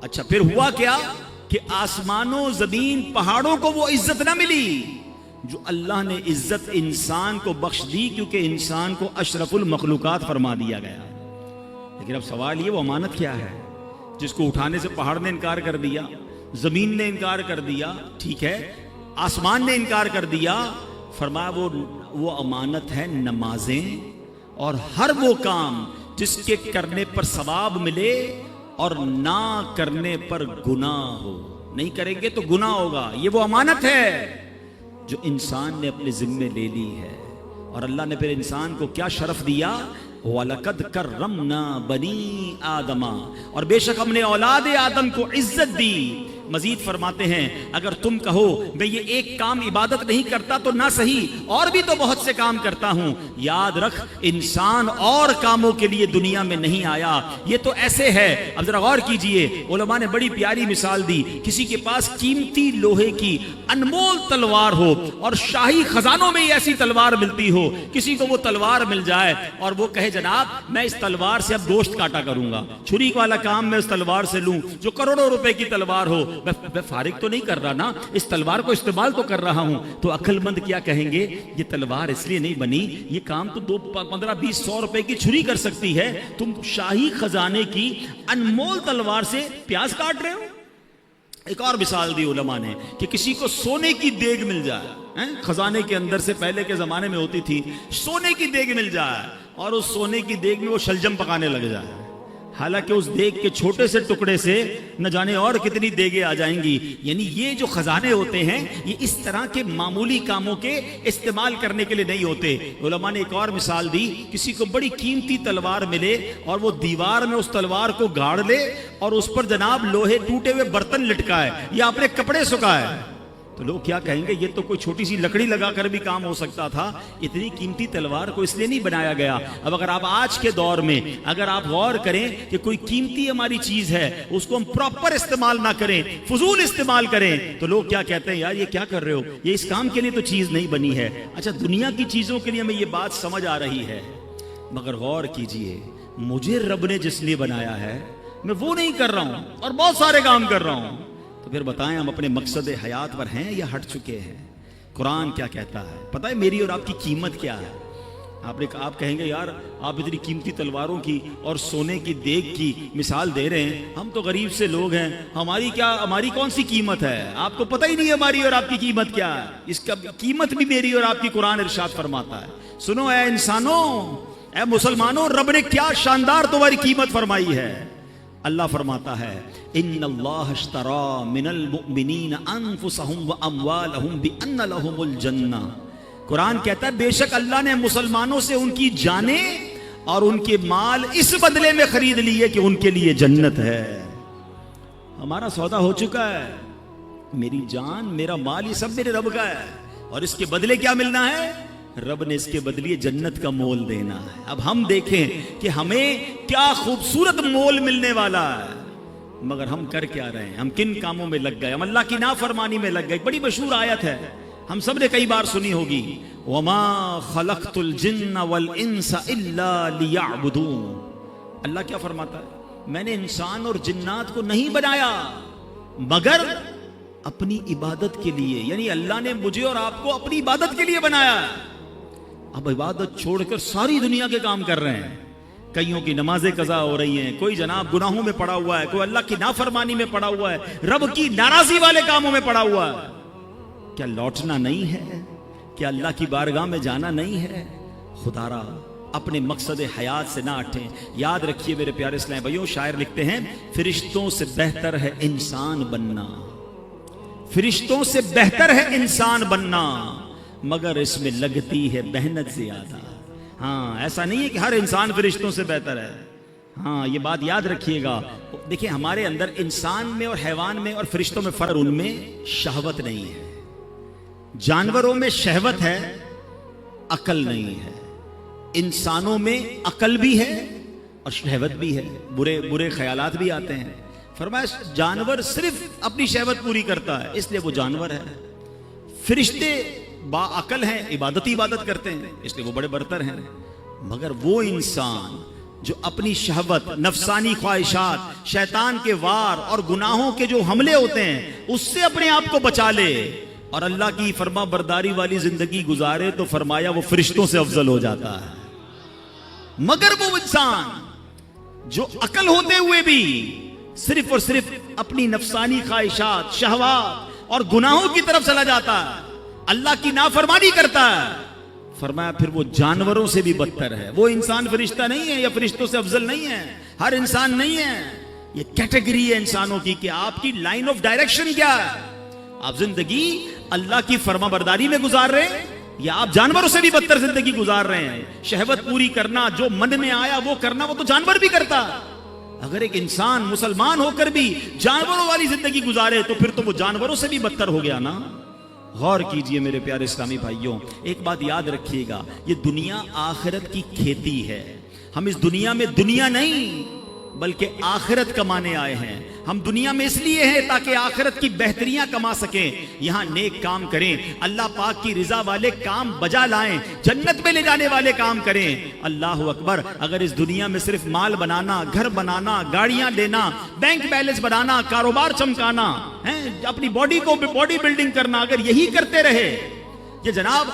اچھا پھر ہوا کیا کہ آسمانوں، زمین، پہاڑوں کو وہ عزت نہ ملی جو اللہ نے عزت انسان کو بخش دی، کیونکہ انسان کو اشرف المخلوقات فرما دیا گیا۔ لیکن اب سوال یہ، وہ امانت کیا ہے جس کو اٹھانے سے پہاڑ نے انکار کر دیا، زمین نے انکار کر دیا، ٹھیک ہے، آسمان نے انکار کر دیا؟ فرمایا وہ امانت ہے نمازیں اور ہر وہ کام جس کے کرنے پر ثواب ملے اور نہ کرنے پر گناہ ہو۔ نہیں کریں گے تو گناہ ہوگا، یہ وہ امانت ہے جو انسان نے اپنے ذمے لے لی ہے۔ اور اللہ نے پھر انسان کو کیا شرف دیا؟ وَلَقَدْ كَرَّمْنَا بَنِي آدَمَ، اور بے شک ہم نے اولاد آدم کو عزت دی۔ مزید فرماتے ہیں اگر تم کہو میں یہ ایک کام عبادت نہیں کرتا تو نہ صحیح، اور بھی تو بہت سے کام کرتا ہوں، یاد رکھ انسان اور کاموں کے لیے دنیا میں نہیں آیا، یہ تو ایسے ہے۔ اب ذرا غور کیجئے، علماء نے بڑی پیاری مثال دی، کسی کے پاس قیمتی لوہے کی انمول تلوار ہو اور شاہی خزانوں میں ایسی تلوار ملتی ہو، کسی کو وہ تلوار مل جائے اور وہ کہے جناب میں اس تلوار سے اب گوشت کاٹا کروں گا، چھری والا کام میں اس تلوار سے لوں جو کروڑوں روپے کی تلوار ہو، میں فارغ تو نہیں کر رہا نا، اس تلوار کو استعمال تو کر رہا ہوں۔ تو عقل مند کیا کہیں گے؟ یہ تلوار اس لیے نہیں بنی، یہ کام تو 15-20-100 روپے کی چھری کر سکتی ہے، تم شاہی خزانے کی انمول تلوار سے پیاز کاٹ رہے ہو۔ ایک اور مثال دی علماء نے کہ کسی کو سونے کی دیگ مل جائے، خزانے کے اندر سے پہلے کے زمانے میں ہوتی تھی، سونے کی دیگ مل جائے اور اس سونے کی دیگ میں وہ شلجم پکانے لگ جائے، حالانکہ اس دیگ کے چھوٹے سے ٹکڑے سے نہ جانے اور کتنی دیگیں آ جائیں گی۔ یعنی یہ جو خزانے ہوتے ہیں یہ اس طرح کے معمولی کاموں کے استعمال کرنے کے لیے نہیں ہوتے۔ علماء نے ایک اور مثال دی، کسی کو بڑی قیمتی تلوار ملے اور وہ دیوار میں اس تلوار کو گاڑ لے اور اس پر جناب لوہے ٹوٹے ہوئے برتن لٹکائے یا اپنے کپڑے سکھائے، تو لوگ کیا کہیں گے؟ یہ تو کوئی چھوٹی سی لکڑی لگا کر بھی کام ہو سکتا تھا، اتنی قیمتی تلوار کو اس لیے نہیں بنایا گیا۔ اب اگر آپ آج کے دور میں اگر آپ غور کریں کہ کوئی قیمتی ہماری چیز ہے اس کو ہم پراپر استعمال نہ کریں، فضول استعمال کریں، تو لوگ کیا کہتے ہیں؟ یار یہ کیا کر رہے ہو، یہ اس کام کے لیے تو چیز نہیں بنی ہے۔ اچھا دنیا کی چیزوں کے لیے ہمیں یہ بات سمجھ آ رہی ہے، مگر غور کیجئے مجھے رب نے جس لیے بنایا ہے میں وہ نہیں کر رہا ہوں اور بہت سارے کام کر رہا ہوں، تو پھر بتائیں ہم اپنے مقصد حیات پر ہیں یا ہٹ چکے ہیں؟ قرآن کیا کہتا ہے؟ پتہ ہے میری اور آپ کی قیمت کیا ہے؟ آپ کہیں گے یار آپ اتنی قیمتی تلواروں کی اور سونے کی دیگ کی مثال دے رہے ہیں، ہم تو غریب سے لوگ ہیں، ہماری کون سی قیمت ہے؟ آپ کو پتہ ہی نہیں ہماری اور آپ کی قیمت کیا ہے؟ اس کا قیمت بھی میری اور آپ کی قرآن ارشاد فرماتا ہے۔ سنو اے انسانوں، اے مسلمانوں، رب نے کیا شاندار تمہاری قیمت فرمائی ہے۔ اللہ فرماتا ہے ان اللہ اشترى من المؤمنین انفسهم واموالهم بان لهم الجنہ، قرآن کہتا ہے بے شک اللہ نے مسلمانوں سے ان کی جانیں اور ان کے مال اس بدلے میں خرید لیے کہ ان کے لیے جنت ہے۔ ہمارا سودا ہو چکا ہے، میری جان میرا مال یہ سب میرے رب کا ہے، اور اس کے بدلے کیا ملنا ہے؟ رب نے اس کے بدلے جنت کا مول دینا ہے۔ اب ہم دیکھیں کہ ہمیں کیا خوبصورت مول ملنے والا ہے، مگر ہم کر کیا رہے ہیں؟ ہم کن کاموں میں لگ گئے؟ ہم اللہ کی نافرمانی میں لگ گئے۔ بڑی مشہور آیت ہے، ہم سب نے کئی بار سنی ہوگی، وَمَا خَلَقْتُ الْجِنَّ وَالْإِنسَ إِلَّا لِيَعْبُدُونَ۔ اللہ کیا فرماتا ہے؟ میں نے انسان اور جنات کو نہیں بنایا مگر اپنی عبادت کے لیے، یعنی اللہ نے مجھے اور آپ کو اپنی عبادت کے لیے بنایا۔ اب عبادت چھوڑ کر ساری دنیا کے کام کر رہے ہیں، کئیوں کی نمازیں قضا ہو رہی ہیں، کوئی جناب گناہوں میں پڑا ہوا ہے، کوئی اللہ کی نافرمانی میں پڑا ہوا ہے، رب کی ناراضی والے کاموں میں پڑا ہوا ہے۔ کیا لوٹنا نہیں ہے؟ کیا اللہ کی بارگاہ میں جانا نہیں ہے؟ خدا را اپنے مقصد حیات سے نہ ہٹیں۔ یاد رکھیے میرے پیارے اسلام بھائیوں، شاعر لکھتے ہیں فرشتوں سے بہتر ہے انسان بننا، فرشتوں سے بہتر ہے انسان بننا، مگر اس میں لگتی ہے محنت زیادہ۔ ہاں ایسا نہیں ہے کہ ہر انسان فرشتوں سے بہتر ہے، ہاں یہ بات یاد رکھیے گا۔ دیکھیں ہمارے اندر انسان میں اور حیوان میں اور فرشتوں میں فرق، ان میں شہوت نہیں ہے۔ جانوروں میں شہوت ہے، عقل نہیں ہے۔ انسانوں میں عقل بھی ہے اور شہوت بھی ہے، برے خیالات بھی آتے ہیں۔ فرمایا جانور صرف اپنی شہوت پوری کرتا ہے اس لیے وہ جانور ہے، فرشتے با عقل ہیں، عبادت کرتے ہیں اس لیے وہ بڑے برتر ہیں، مگر وہ انسان جو اپنی شہوت، نفسانی خواہشات، شیطان کے وار اور گناہوں کے جو حملے ہوتے ہیں اس سے اپنے آپ کو بچا لے اور اللہ کی فرما برداری والی زندگی گزارے تو فرمایا وہ فرشتوں سے افضل ہو جاتا ہے۔ مگر وہ انسان جو عقل ہوتے ہوئے بھی صرف اور صرف اپنی نفسانی خواہشات، شہوات اور گناہوں کی طرف چلا جاتا ہے، اللہ کی نافرمانی کرتا ہے، فرمایا پھر وہ جانوروں سے بھی بدتر ہے۔ وہ انسان فرشتہ نہیں ہے یا فرشتوں سے افضل نہیں ہے، ہر انسان نہیں ہے، یہ کیٹیگری ہے انسانوں کی کہ آپ کی لائن آف ڈائریکشن کیا ہے، آپ زندگی اللہ کی فرما برداری میں گزار رہے ہیں یا آپ جانوروں سے بھی بدتر زندگی گزار رہے ہیں۔ شہوت پوری کرنا، جو من میں آیا وہ کرنا، وہ تو جانور بھی کرتا ہے۔ اگر ایک انسان مسلمان ہو کر بھی جانوروں والی زندگی گزارے تو پھر تو وہ جانوروں سے بھی بدتر ہو گیا نا۔ غور کیجئے میرے پیارے اسلامی بھائیوں، ایک بات یاد رکھیے گا، یہ دنیا آخرت کی کھیتی ہے۔ ہم اس دنیا میں دنیا نہیں بلکہ آخرت کمانے آئے ہیں۔ ہم دنیا میں اس لیے ہیں تاکہ آخرت کی بہتریاں کما سکیں، یہاں نیک کام کریں، اللہ پاک کی رضا والے کام بجا لائیں، جنت میں لے جانے والے کام کریں۔ اللہ اکبر، اگر اس دنیا میں صرف مال بنانا، گھر بنانا، گاڑیاں لینا، بینک بیلنس بنانا، کاروبار چمکانا، اپنی باڈی کو باڈی بلڈنگ کرنا، اگر یہی کرتے رہے، یہ جناب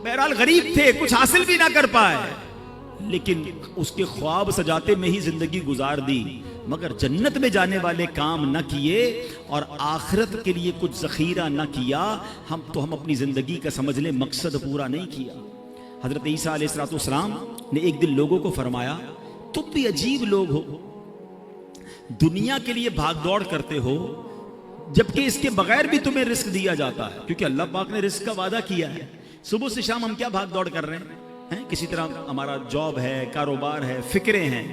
بہرحال غریب تھے، کچھ حاصل بھی نہ کر پائے لیکن اس کے خواب سجاتے میں ہی زندگی گزار دی، مگر جنت میں جانے والے کام نہ کیے اور آخرت کے لیے کچھ ذخیرہ نہ کیا، ہم اپنی زندگی کا سمجھ لیں مقصد پورا نہیں کیا۔ حضرت عیسیٰ علیہ السلام نے ایک دن لوگوں کو فرمایا، تم بھی عجیب لوگ ہو، دنیا کے لیے بھاگ دوڑ کرتے ہو جبکہ اس کے بغیر بھی تمہیں رزق دیا جاتا ہے، کیونکہ اللہ پاک نے رزق کا وعدہ کیا ہے۔ صبح سے شام ہم کیا بھاگ دوڑ کر رہے ہیں، کسی طرح ہمارا جاب ہے، کاروبار ہے، فکریں ہیں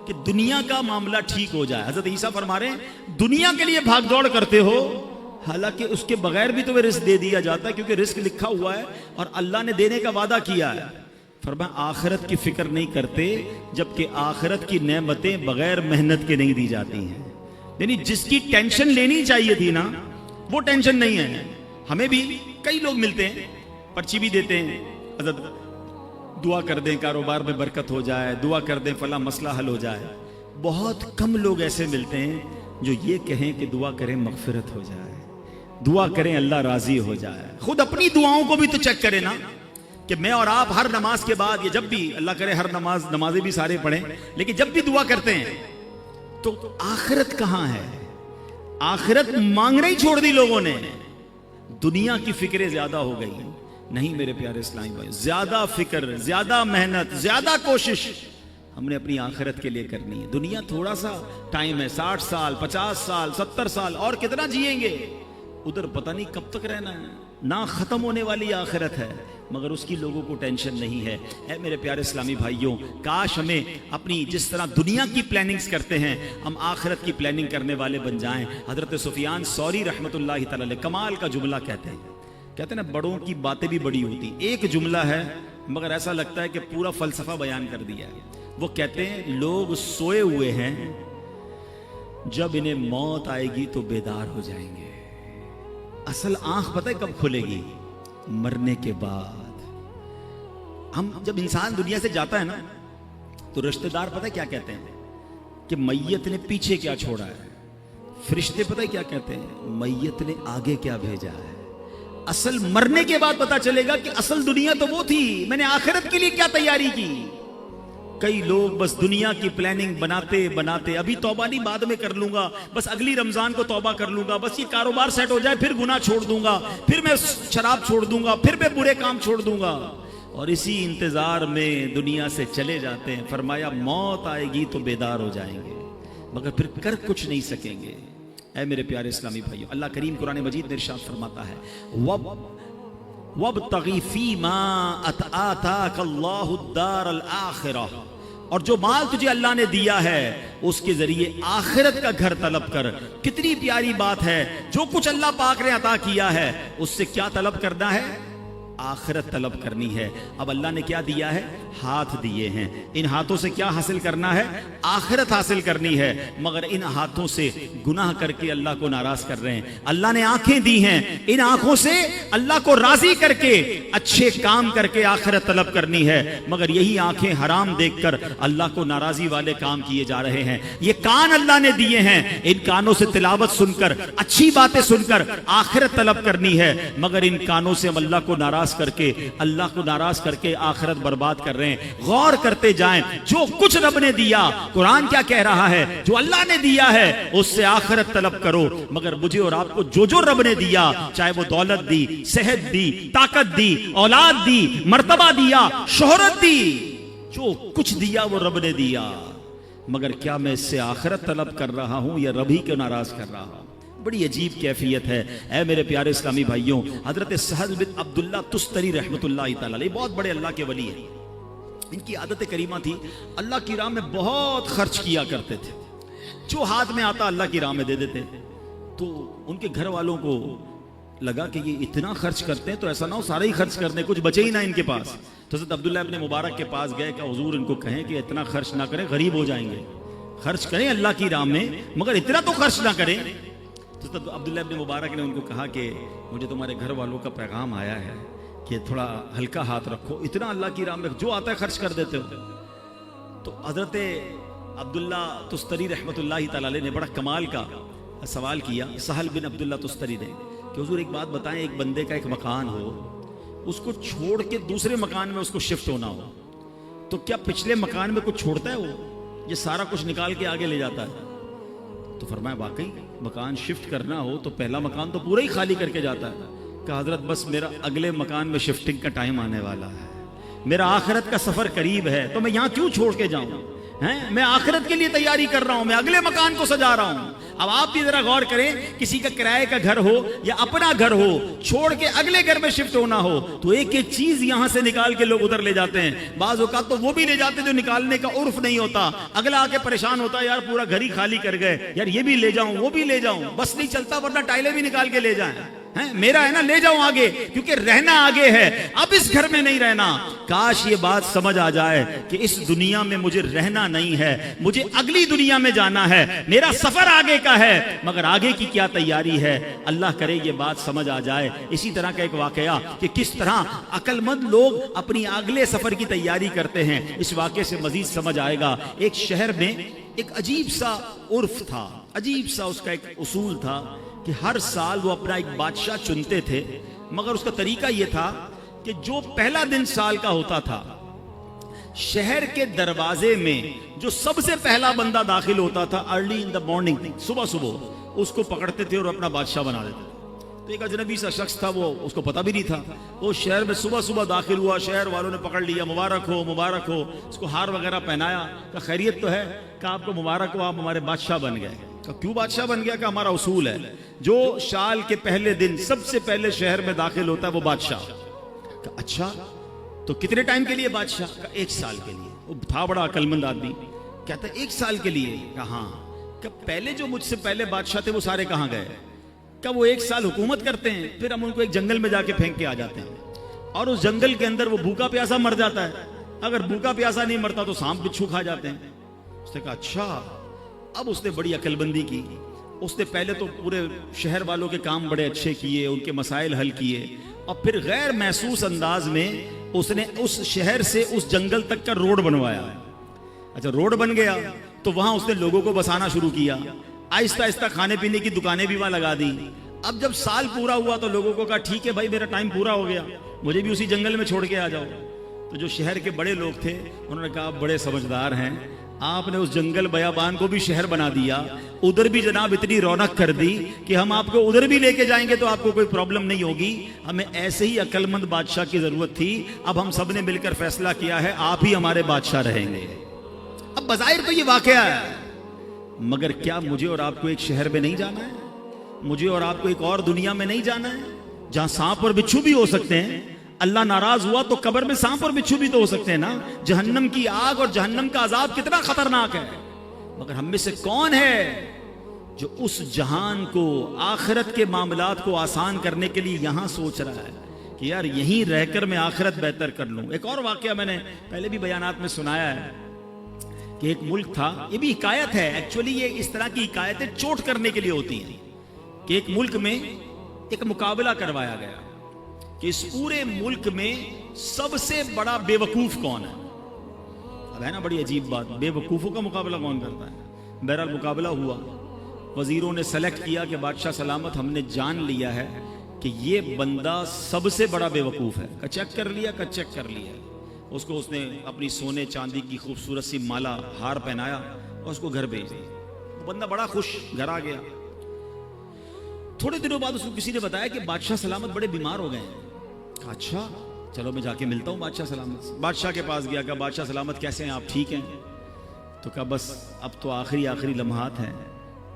کہ دنیا کا معاملہ ٹھیک ہو جائے۔ حضرت عیسیٰ فرما رہے ہیں دنیا کے لیے بھاگ دوڑ کرتے ہو حالانکہ اس کے بغیر بھی تمہیں رزق دے دیا جاتا ہے، کیونکہ رزق لکھا ہوا ہے اور اللہ نے دینے کا وعدہ کیا ہے۔ فرمایا آخرت کی فکر نہیں کرتے جبکہ آخرت کی نعمتیں بغیر محنت کے نہیں دی جاتی ہیں۔ یعنی جس کی ٹینشن لینی چاہیے تھی نا وہ ٹینشن نہیں ہے۔ ہمیں بھی کئی لوگ ملتے ہیں، پرچی بھی دیتے ہیں، حضرت دعا کر دیں کاروبار میں برکت ہو جائے، دعا کر دیں فلاں مسئلہ حل ہو جائے۔ بہت کم لوگ ایسے ملتے ہیں جو یہ کہیں کہ دعا کریں مغفرت ہو جائے، دعا کریں اللہ راضی ہو جائے۔ خود اپنی دعاؤں کو بھی تو چیک کریں نا کہ میں اور آپ ہر نماز کے بعد یا جب بھی، اللہ کرے ہر نمازیں بھی سارے پڑھیں، لیکن جب بھی دعا کرتے ہیں تو آخرت کہاں ہے؟ آخرت مانگنا ہی چھوڑ دی لوگوں نے، دنیا کی فکریں زیادہ ہو گئی۔ نہیں میرے پیارے اسلامی بھائی، زیادہ فکر، زیادہ محنت، زیادہ کوشش ہم نے اپنی آخرت کے لیے کرنی ہے۔ دنیا تھوڑا سا ٹائم ہے، 60 سال، 50 سال، 70 سال، اور کتنا جئیں گے، ادھر پتہ نہیں کب تک رہنا ہے، نہ ختم ہونے والی آخرت ہے، مگر اس کی لوگوں کو ٹینشن نہیں ہے۔ اے میرے پیارے اسلامی بھائیوں، کاش ہمیں اپنی جس طرح دنیا کی پلاننگز کرتے ہیں ہم آخرت کی پلاننگ کرنے والے بن جائیں۔ حضرت سفیان ثوری رحمۃ اللہ تعالی علیہ کمال کا جملہ کہتے ہیں نا، بڑوں کی باتیں بھی بڑی ہوتی، ایک جملہ ہے مگر ایسا لگتا ہے کہ پورا فلسفہ بیان کر دیا ہے۔ وہ کہتے ہیں لوگ سوئے ہوئے ہیں، جب انہیں موت آئے گی تو بیدار ہو جائیں گے۔ اصل آنکھ پتہ ہے کب کھلے گی؟ مرنے کے بعد۔ ہم جب انسان دنیا سے جاتا ہے نا تو رشتہ دار پتہ ہے کیا کہتے ہیں کہ میت نے پیچھے کیا چھوڑا ہے، فرشتے پتہ ہے کیا کہتے ہیں میت نے آگے کیا بھیجا ہے۔ اصل مرنے کے بعد پتا چلے گا کہ اصل دنیا تو وہ تھی، میں نے آخرت کے لیے کیا تیاری کی۔ کئی لوگ بس دنیا کی پلاننگ بناتے بناتے، ابھی توبہ نہیں بعد میں کر لوں گا، بس اگلی رمضان کو توبہ کر لوں گا، بس یہ کاروبار سیٹ ہو جائے پھر گناہ چھوڑ دوں گا، پھر میں شراب چھوڑ دوں گا، پھر میں برے کام چھوڑ دوں گا، اور اسی انتظار میں دنیا سے چلے جاتے ہیں۔ فرمایا موت آئے گی تو بیدار ہو جائیں گے مگر پھر کر کچھ نہیں سکیں گے۔ اے میرے پیارے اسلامی بھائیو، اللہ کریم قرآن مجید میں ارشاد فرماتا ہے وَابْتَغِ فِي مَا آتَاكَ اللَّهُ الدَّارَ الْآخِرَةَ، اور جو مال تجھے اللہ نے دیا ہے اس کے ذریعے آخرت کا گھر طلب کر۔ کتنی پیاری بات ہے، جو کچھ اللہ پاک نے عطا کیا ہے اس سے کیا طلب کرنا ہے؟ آخرت طلب کرنی ہے. اب اللہ نے کیا دیا ہے؟ ہاتھ دیے ہیں. ان ہاتھوں سے کیا حاصل کرنا ہے؟ آخرت حاصل کرنی ہے. مگر ان ہاتھوں سے گناہ کر کے اللہ کو ناراض کر رہے ہیں. اللہ نے آنکھیں دی ہیں, ان آنکھوں سے اللہ کو راضی کر کے اچھے کام کر کے آخرت طلب کرنی ہے. مگر یہی آنکھیں حرام دیکھ کر اللہ کو ناراضی والے کام کیے جا رہے ہیں. یہ کان اللہ نے دیے ہیں, ان کانوں سے تلاوت سن کر, اچھی باتیں سن کر آخرت طلب کرنی ہے. مگر ان کانوں سے ہم اللہ کو ناراض کر کے, اللہ کو ناراض کر کے آخرت برباد کر رہے ہیں. غور کرتے جائیں, جو کچھ رب نے دیا, قرآن کیا کہہ رہا ہے, جو اللہ نے دیا ہے اس سے آخرت طلب کرو. مگر مجھے اور آپ کو جو رب نے دیا, چاہے وہ دولت دی, صحت دی, طاقت دی, اولاد دی, مرتبہ دیا, شہرت دی, جو کچھ دیا وہ رب نے دیا. مگر کیا میں اس سے آخرت طلب کر رہا ہوں یا رب ہی کو ناراض کر رہا ہوں؟ بڑی عجیب کیفیت ہے. اے میرے پیارے اسلامی بھائیوں, حضرت سہل بن عبداللہ تستری رحمۃ اللہ تعالی علیہ بہت بڑے اللہ کے ولی ہیں. ان کی عادت کریمہ تھی, اللہ کی راہ میں بہت خرچ کیا کرتے تھے. جو ہاتھ میں آتا اللہ کی راہ میں دے دیتے. تو ان کے گھر والوں کو لگا کہ یہ اتنا خرچ کرتے ہیں تو ایسا نہ ہو سارے ہی خرچ کرنے, کچھ بچے ہی نہ ان کے پاس. تو حضرت عبداللہ ابن مبارک کے پاس گئے کہ حضور ان کو کہیں کہ اتنا خرچ نہ کریں, غریب ہو جائیں گے. خرچ کریں اللہ کی راہ میں مگر اتنا تو خرچ نہ کریں. تو عبداللہ ابن مبارک نے ان کو کہا کہ مجھے تمہارے گھر والوں کا پیغام آیا ہے کہ تھوڑا ہلکا ہاتھ رکھو, اتنا اللہ کی راہ میں جو آتا ہے خرچ کر دیتے ہو. تو حضرت عبداللہ تستری رحمۃ اللہ تعالی علیہ نے بڑا کمال کا سوال کیا سہل بن عبداللہ تستری نے کہ حضور ایک بات بتائیں, ایک بندے کا ایک مکان ہو, اس کو چھوڑ کے دوسرے مکان میں اس کو شفٹ ہونا ہو, تو کیا پچھلے مکان میں کچھ چھوڑتا ہے وہ, یہ سارا کچھ نکال کے آگے لے جاتا ہے؟ تو فرمایا واقعی مکان شفٹ کرنا ہو تو پہلا مکان تو پورا ہی خالی کر کے جاتا ہے. کہ حضرت بس میرا اگلے مکان میں شفٹنگ کا ٹائم آنے والا ہے, میرا آخرت کا سفر قریب ہے, تو میں یہاں کیوں چھوڑ کے جاؤں, میں آخرت کے لیے تیاری کر رہا ہوں, میں اگلے مکان کو سجا رہا ہوں. اب آپ بھی ذرا غور کریں, کسی کا کرائے کا گھر ہو یا اپنا گھر ہو, چھوڑ کے اگلے گھر میں شفٹ ہونا ہو تو ایک ایک چیز یہاں سے نکال کے لوگ ادھر لے جاتے ہیں. بعض اوقات تو وہ بھی لے جاتے جو نکالنے کا عرف نہیں ہوتا. اگلا آ کے پریشان ہوتا ہے, یار پورا گھر ہی خالی کر گئے, یار یہ بھی لے جاؤں وہ بھی لے جاؤں, بس نہیں چلتا ورنہ ٹائلیں بھی نکال کے لے جائیں, میرا ہے نا لے جاؤں آگے, کیونکہ رہنا آگے ہے, اب اس گھر میں نہیں رہنا. کاش یہ بات سمجھ آ جائے کہ اس دنیا میں مجھے رہنا نہیں ہے, مجھے اگلی دنیا میں جانا ہے, میرا سفر آگے کا ہے, مگر آگے کی کیا تیاری ہے. اللہ کرے یہ بات سمجھ آ جائے. اسی طرح کا ایک واقعہ کہ کس طرح عقل مند لوگ اپنی اگلے سفر کی تیاری کرتے ہیں, اس واقعے سے مزید سمجھ آئے گا. ایک شہر میں ایک عجیب سا عرف تھا, عجیب سا اس کا ایک اصول تھا کہ ہر سال وہ اپنا ایک بادشاہ چنتے تھے. مگر اس کا طریقہ یہ تھا کہ جو پہلا دن سال کا ہوتا تھا, شہر کے دروازے میں جو سب سے پہلا بندہ داخل ہوتا تھا, ارلی ان دا مارننگ, صبح صبح اس کو پکڑتے تھے اور اپنا بادشاہ بنا دیتے تھے. تو ایک اجنبی سا شخص تھا, وہ اس کو پتہ بھی نہیں تھا, وہ شہر میں صبح صبح داخل ہوا, شہر والوں نے پکڑ لیا, مبارک ہو مبارک ہو, اس کو ہار وغیرہ پہنایا, کہ خیریت تو ہے, کہ آپ کو مبارک ہو, آپ ہمارے بادشاہ بن گئے. کیوں بادشاہ بن گیا؟ کہ ہمارا اصول ہے جو سال کے پہلے دن سب سے پہلے شہر میں داخل ہوتا ہے وہ بادشاہ. کہ اچھا تو کتنے ٹائم کے لیے بادشاہ؟ کہ 1 سال کے لیے. وہ تھا بڑا عقل مند آدمی, کہتا 1 سال کے لیے. کہ ہاں. کہ پہلے جو مجھ سے پہلے بادشاہ تھے وہ سارے کہاں گئے؟ کہ وہ 1 سال حکومت کرتے ہیں, پھر ہم ان کو ایک جنگل میں جا کے پھینک کے آ جاتے ہیں, اور اس جنگل کے اندر وہ بھوکا پیاسا مر جاتا ہے. اگر بھوکا پیاسا نہیں مرتا تو سانپ بچھو کھا جاتے ہیں. اس نے کہا اچھا. اب اس نے بڑی عقل بندی کی, اس نے پہلے تو پورے شہر والوں کے کام بڑے اچھے کیے, ان کے مسائل حل کیے, اور پھر غیر محسوس انداز میں اس نے اس شہر سے اس جنگل تک کا روڈ بنوایا. اچھا روڈ بن گیا تو وہاں اس نے لوگوں کو بسانا شروع کیا, آہستہ آہستہ کھانے پینے کی دکانیں بھی وہاں لگا دی. اب جب سال پورا ہوا تو لوگوں کو کہا ٹھیک ہے بھائی میرا ٹائم پورا ہو گیا, مجھے بھی اسی جنگل میں چھوڑ کے آ جاؤ. تو جو شہر کے بڑے لوگ تھے انہوں نے کہا آپ بڑے سمجھدار ہیں, آپ نے اس جنگل بیابان کو بھی شہر بنا دیا, ادھر بھی جناب اتنی رونق کر دی کہ ہم آپ کو ادھر بھی لے کے جائیں گے تو آپ کو کوئی پرابلم نہیں ہوگی. ہمیں ایسے ہی عقل مند بادشاہ کی ضرورت تھی, اب ہم سب نے مل کر فیصلہ کیا ہے آپ ہی ہمارے بادشاہ رہیں گے. اب بظاہر تو یہ واقعہ ہے, مگر کیا مجھے اور آپ کو ایک شہر میں نہیں جانا ہے؟ مجھے اور آپ کو ایک اور دنیا میں نہیں جانا ہے جہاں سانپ اور بچھو بھی ہو سکتے ہیں؟ اللہ ناراض ہوا تو قبر میں سانپ اور بچھو بھی تو ہو سکتے ہیں نا. جہنم کی آگ اور جہنم کا عذاب کتنا خطرناک ہے, مگر ہم میں سے کون ہے جو اس جہان کو, آخرت کے معاملات کو آسان کرنے کے لیے یہاں سوچ رہا ہے؟ کہ یار یہیں رہ کر میں آخرت بہتر کر لوں. ایک اور واقعہ میں نے پہلے بھی بیانات میں سنایا ہے کہ ایک ملک تھا, یہ بھی حکایت ہے ایکچولی, یہ اس طرح کی حکایتیں چوٹ کرنے کے لیے ہوتی ہیں, کہ ایک ملک میں ایک مقابلہ کروایا گیا کہ اس پورے ملک میں سب سے بڑا بے وقوف کون ہے. اب ہے نا بڑی عجیب بات, بے وقوفوں کا مقابلہ کون کرتا ہے. بہرحال مقابلہ ہوا, وزیروں نے سلیکٹ کیا کہ بادشاہ سلامت ہم نے جان لیا ہے کہ یہ بندہ سب سے بڑا بے وقوف ہے. چیک کر لیا, چیک کر لیا. اس کو اس نے اپنی سونے چاندی کی خوبصورت سی مالا ہار پہنایا اور اس کو گھر بھیج دیا. وہ بندہ بڑا خوش گھر آ گیا. تھوڑے دنوں بعد اس کو کسی نے بتایا کہ بادشاہ سلامت بڑے بیمار ہو گئے ہیں. اچھا چلو میں جا کے ملتا ہوں بادشاہ سلامت سے. بادشاہ کے پاس گیا, کہا بادشاہ سلامت کیسے ہیں آپ, ٹھیک ہیں؟ تو کہا بس اب تو آخری لمحات ہیں,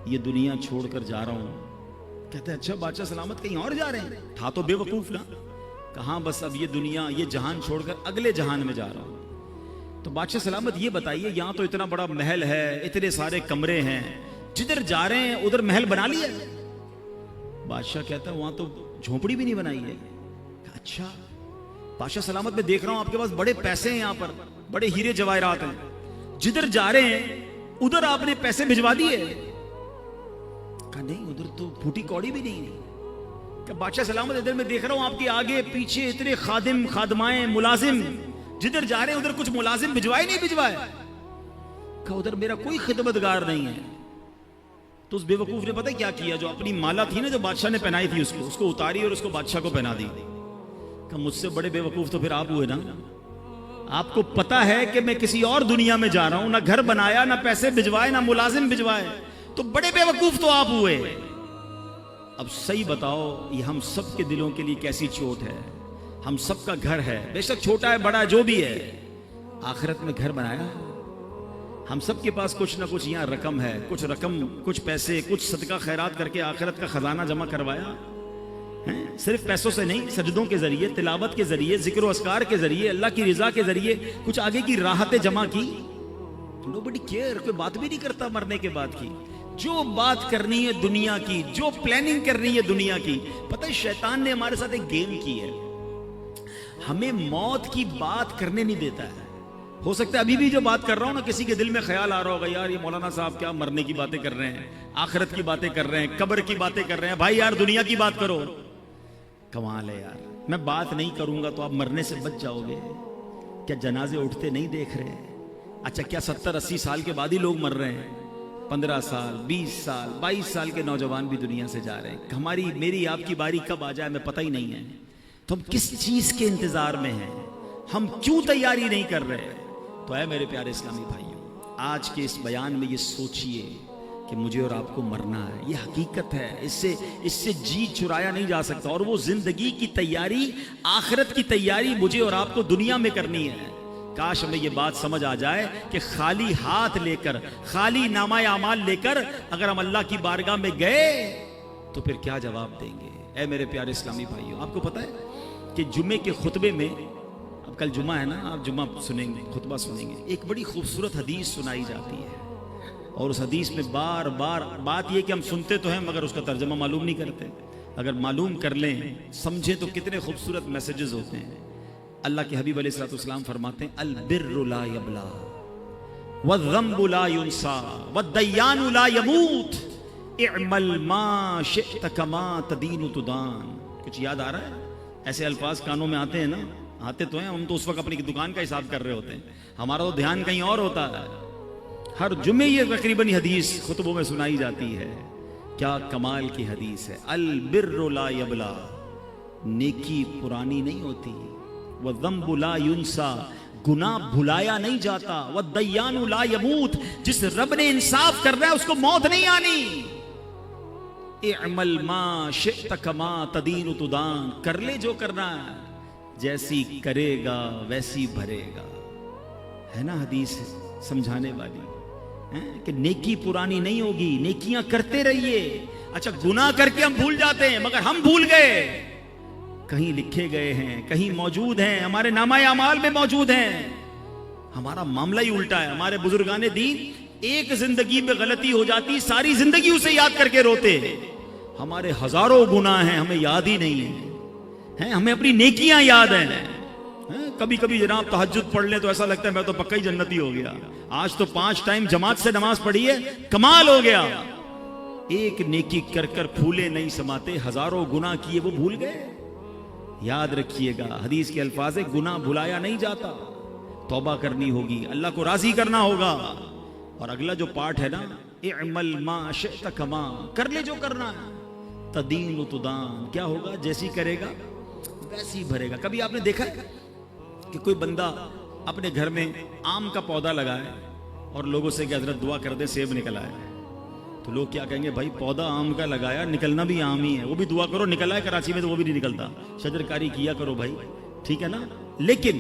یہ دنیا چھوڑ کر جا رہا ہوں. کہتے ہیں اچھا بادشاہ سلامت کہیں اور جا رہے ہیں؟ تھا تو بے وقوف نا. کہاں بس اب یہ دنیا یہ جہان چھوڑ کر اگلے جہان میں جا رہا ہوں. تو بادشاہ سلامت یہ بتائیے, یہاں تو اتنا بڑا محل ہے, اتنے سارے کمرے ہیں, جدھر جا رہے ہیں ادھر محل بنا لیا. بادشاہ کہتا ہے وہاں تو جھونپڑی بھی نہیں بنائی ہے. اچھا بادشاہ سلامت میں دیکھ رہا ہوں آپ کے پاس بڑے پیسے ہیں, یہاں پر بڑے ہیرے جواہرات ہیں, جدھر جا رہے ہیں ادھر آپ نے پیسے بھجوا دیے؟ کہا نہیں ادھر تو پھوٹی کوڑی بھی نہیں ہے. کہ بادشاہ سلامت ادھر میں دیکھ رہا ہوں آپ کے آگے پیچھے اتنے خادم خادمائیں ملازم, جدھر جا رہے ہیں ادھر کچھ ملازم بھجوائے نہیں بھجوائے؟ کہا ادھر میرا کوئی خدمتگار نہیں ہے. تو اس بے وقوف نے پتہ کیا کیا, جو اپنی مالا تھی نا جو بادشاہ نے پہنائی تھی اس کو اتاری اور اس کو بادشاہ کو پہنا دی. کہ مجھ سے بڑے بے وقوف تو پھر آپ ہوئے نا. آپ کو پتا ہے کہ میں کسی اور دنیا میں جا رہا ہوں, نہ گھر بنایا, نہ پیسے بھجوائے, نہ ملازم بھجوائے, تو بڑے بے وقوف تو آپ ہوئے. اب صحیح بتاؤ یہ ہم سب کے دلوں کے لیے کیسی چوٹ ہے. ہم سب کا گھر ہے, بے شک چھوٹا ہے بڑا جو بھی ہے, آخرت میں گھر بنایا. ہم سب کے پاس کچھ نہ کچھ یہاں رقم ہے, کچھ رقم کچھ پیسے کچھ صدقہ خیرات کر کے آخرت کا خزانہ جمع کروایا. صرف پیسوں سے نہیں, سجدوں کے ذریعے, تلاوت کے ذریعے, ذکر و اذکار کے ذریعے, اللہ کی رضا کے ذریعے کچھ آگے کی راحتیں جمع کی. nobody care, کوئی بات بھی نہیں کرتا مرنے کے بعد کی. جو بات کرنی ہے دنیا کی, جو پلاننگ کرنی ہے دنیا کی. پتہ ہے شیطان نے ہمارے ساتھ ایک گیم کی ہے, ہمیں موت کی بات کرنے نہیں دیتا ہے. ہو سکتا ہے ابھی بھی جو بات کر رہا ہوں نا کسی کے دل میں خیال آ رہا ہوگا, یار یہ مولانا صاحب کیا مرنے کی باتیں کر رہے ہیں, آخرت کی باتیں کر رہے ہیں, قبر کی باتیں کر رہے ہیں. بھائی یار دنیا کی بات کرو. کمال ہے یار, میں بات نہیں کروں گا تو آپ مرنے سے بچ جاؤ گے. کیا جنازے اٹھتے نہیں دیکھ رہے؟ اچھا کیا 70-80 سال کے بعد ہی لوگ مر رہے ہیں؟ 15 سال 20 سال 22 سال کے نوجوان بھی دنیا سے جا رہے ہیں. ہماری میری آپ کی باری کب آ جائے ہمیں پتہ ہی نہیں ہے. تو ہم کس چیز کے انتظار میں ہیں, ہم کیوں تیاری نہیں کر رہے؟ تو اے میرے پیارے اسلامی بھائیوں, آج کے اس بیان میں یہ سوچئے کہ مجھے اور آپ کو مرنا ہے. یہ حقیقت ہے, اس سے جی چرایا نہیں جا سکتا. اور وہ زندگی کی تیاری, آخرت کی تیاری مجھے اور آپ کو دنیا میں کرنی ہے. کاش ہمیں یہ بات سمجھ آ جائے کہ خالی ہاتھ لے کر, خالی نامہ اعمال لے کر اگر ہم اللہ کی بارگاہ میں گئے تو پھر کیا جواب دیں گے. اے میرے پیارے اسلامی بھائیوں, آپ کو پتہ ہے کہ جمعے کے خطبے میں, اب کل جمعہ ہے نا, آپ جمعہ سنیں گے, خطبہ سنیں گے, ایک بڑی خوبصورت حدیث سنائی جاتی ہے. اور اس حدیث میں بار بار بات یہ کہ ہم سنتے تو ہیں مگر اس کا ترجمہ معلوم نہیں کرتے. اگر معلوم کر لیں, سمجھیں تو کتنے خوبصورت میسیجز ہوتے ہیں. اللہ کے حبیب علیہ الصلوۃ والسلام فرماتے ہیں البر لا یبلا والذنب لا ینسا والدیان لا یموت اعمل ما شئت کما تدین تدان. کچھ یاد آ رہا ہے؟ ایسے الفاظ کانوں میں آتے ہیں نا, آتے تو ہیں, ہم تو اس وقت اپنی دکان کا حساب کر رہے ہوتے ہیں, ہمارا تو دھیان کہیں اور ہوتا ہے. ہر جمعے یہ تقریباً حدیث خطبوں میں سنائی جاتی ہے. کیا کمال کی حدیث ہے. البر لا یبلا, نیکی پرانی نہیں ہوتی. والذنب لا ینسا, گناہ بھلایا نہیں جاتا. والدیان لا یموت, جس رب نے انصاف کر رہا ہے اس کو موت نہیں آنی. اعمل ما شئت کما تدین تدان, کر لے جو کرنا ہے, جیسی کرے گا ویسی بھرے گا. ہے نا حدیث سمجھانے والی کہ نیکی پرانی نہیں ہوگی, نیکیاں کرتے رہیے. اچھا گناہ کر کے ہم بھول جاتے ہیں مگر ہم بھول گئے, کہیں لکھے گئے ہیں, کہیں موجود ہیں, ہمارے نامہ اعمال میں موجود ہیں. ہمارا معاملہ ہی الٹا ہے. ہمارے بزرگان دین ایک زندگی میں غلطی ہو جاتی ساری زندگی اسے یاد کر کے روتے. ہمارے ہزاروں گناہ ہیں ہمیں یاد ہی نہیں ہیں, ہمیں اپنی نیکیاں یاد ہیں. کبھی کبھی جناب تہجد پڑھ لیں تو ایسا لگتا ہے میں تو پکا ہی جنتی ہو گیا. آج تو 5 ٹائم جماعت سے نماز پڑھی ہے, کمال ہو گیا. ایک نیکی کر کر پھولے نہیں سماتے, ہزاروں گناہ کیے وہ بھول گئے. یاد رکھیے گا حدیث کے الفاظ ہے, گناہ بھلایا نہیں جاتا, توبہ کرنی ہوگی, اللہ کو راضی کرنا ہوگا. اور اگلا جو پارٹ ہے نا, اعمل ما شئت کما, کر لے جو کرنا ہے, تدین و تدان, کیا ہوگا جیسی کرے گا ویسی بھرے گا. کبھی آپ نے دیکھا ہے کہ کوئی بندہ اپنے گھر میں آم کا پودا لگائے اور لوگوں سے کہ حضرت دعا کر دے سیب نکل آئے, تو لوگ کیا کہیں گے, بھائی پودا آم کا لگایا, نکلنا بھی آم ہی ہے, وہ بھی دعا کرو نکل آئے. کراچی میں تو وہ بھی نہیں نکلتا, شجرکاری کیا کرو بھائی, ٹھیک ہے نا. لیکن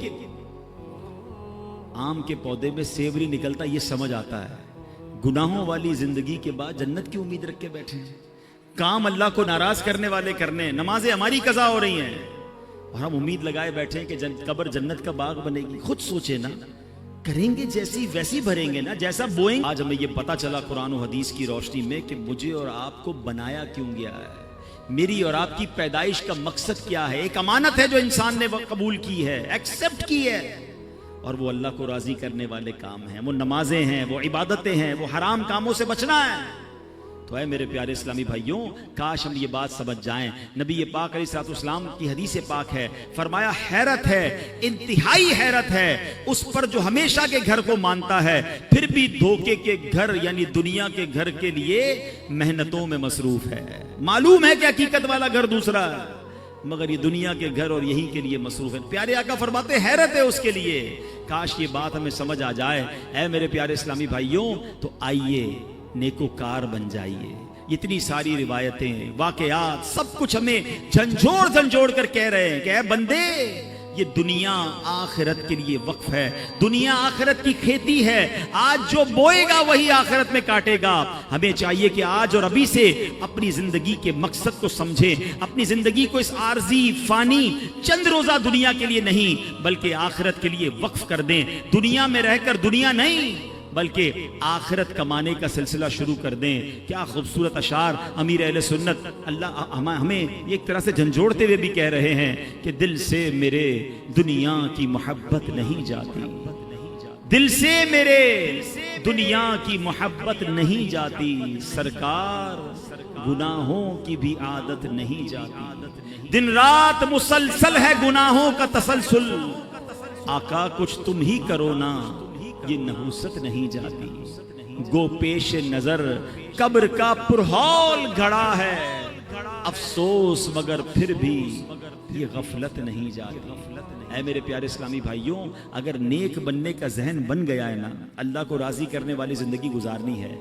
آم کے پودے میں سیب نہیں نکلتا, یہ سمجھ آتا ہے. گناہوں والی زندگی کے بعد جنت کی امید رکھ کے بیٹھے ہیں, کام اللہ کو ناراض کرنے والے کرنے, نمازیں ہماری قضا ہو رہی ہیں اور ہم امید لگائے بیٹھے ہیں کہ قبر جنت کا باغ بنے گی. خود سوچے نا, کریں گے جیسی ویسی بھریں گے نا, جیسا بوئیں. آج ہمیں یہ پتا چلا قرآن و حدیث کی روشنی میں کہ مجھے اور آپ کو بنایا کیوں گیا ہے, میری اور آپ کی پیدائش کا مقصد کیا ہے. ایک امانت ہے جو انسان نے قبول کی ہے, ایکسپٹ کی ہے, اور وہ اللہ کو راضی کرنے والے کام ہیں, وہ نمازیں ہیں, وہ عبادتیں ہیں, وہ حرام کاموں سے بچنا ہے. تو اے میرے پیارے اسلامی بھائیوں, کاش ہم یہ بات سمجھ جائیں. نبی پاک علیہ الصلوۃ والسلام کی حدیث پاک ہے, فرمایا حیرت ہے, انتہائی حیرت ہے اس پر جو ہمیشہ کے گھر کو مانتا ہے پھر بھی دھوکے کے گھر یعنی دنیا کے گھر کے لیے محنتوں میں مصروف ہے. معلوم ہے کہ حقیقت والا گھر دوسرا ہے, مگر یہ دنیا کے گھر اور یہی کے لیے مصروف ہے. پیارے آقا فرماتے ہیں حیرت ہے اس کے لیے. کاش یہ بات ہمیں سمجھ آ جائے. اے میرے پیارے اسلامی بھائیوں, تو آئیے نیکوکار بن جائیے. اتنی ساری روایتیں, واقعات, سب کچھ ہمیں جھنجھوڑ کر کہہ رہے ہیں کہ اے بندے, یہ دنیا آخرت کے لیے وقف ہے, دنیا آخرت کی کھیتی ہے. آج جو بوئے گا وہی آخرت میں کاٹے گا. ہمیں چاہیے کہ آج اور ابھی سے اپنی زندگی کے مقصد کو سمجھیں, اپنی زندگی کو اس عارضی فانی چند روزہ دنیا کے لیے نہیں بلکہ آخرت کے لیے وقف کر دیں. دنیا میں رہ کر دنیا نہیں بلکہ آخرت کمانے کا سلسلہ شروع کر دیں. کیا خوبصورت اشعار امیر اہل سنت اللہ ہمیں ایک طرح سے جھنجھوڑتے ہوئے بھی کہہ رہے ہیں کہ دل سے میرے دنیا کی محبت نہیں جاتی, دل سے میرے دنیا کی محبت نہیں جاتی, سرکار گناہوں کی بھی عادت نہیں جاتی, دن رات مسلسل ہے گناہوں کا تسلسل, آقا کچھ تم ہی کرو نا یہ نحوست نہیں جاتی, گو پیش نظر قبر کا پرہول گھڑا ہے, افسوس مگر پھر بھی یہ غفلت نہیں جاتی. اے میرے پیارے اسلامی بھائیوں, اگر نیک بننے کا ذہن بن گیا ہے نا, اللہ کو راضی کرنے والی زندگی گزارنی ہے,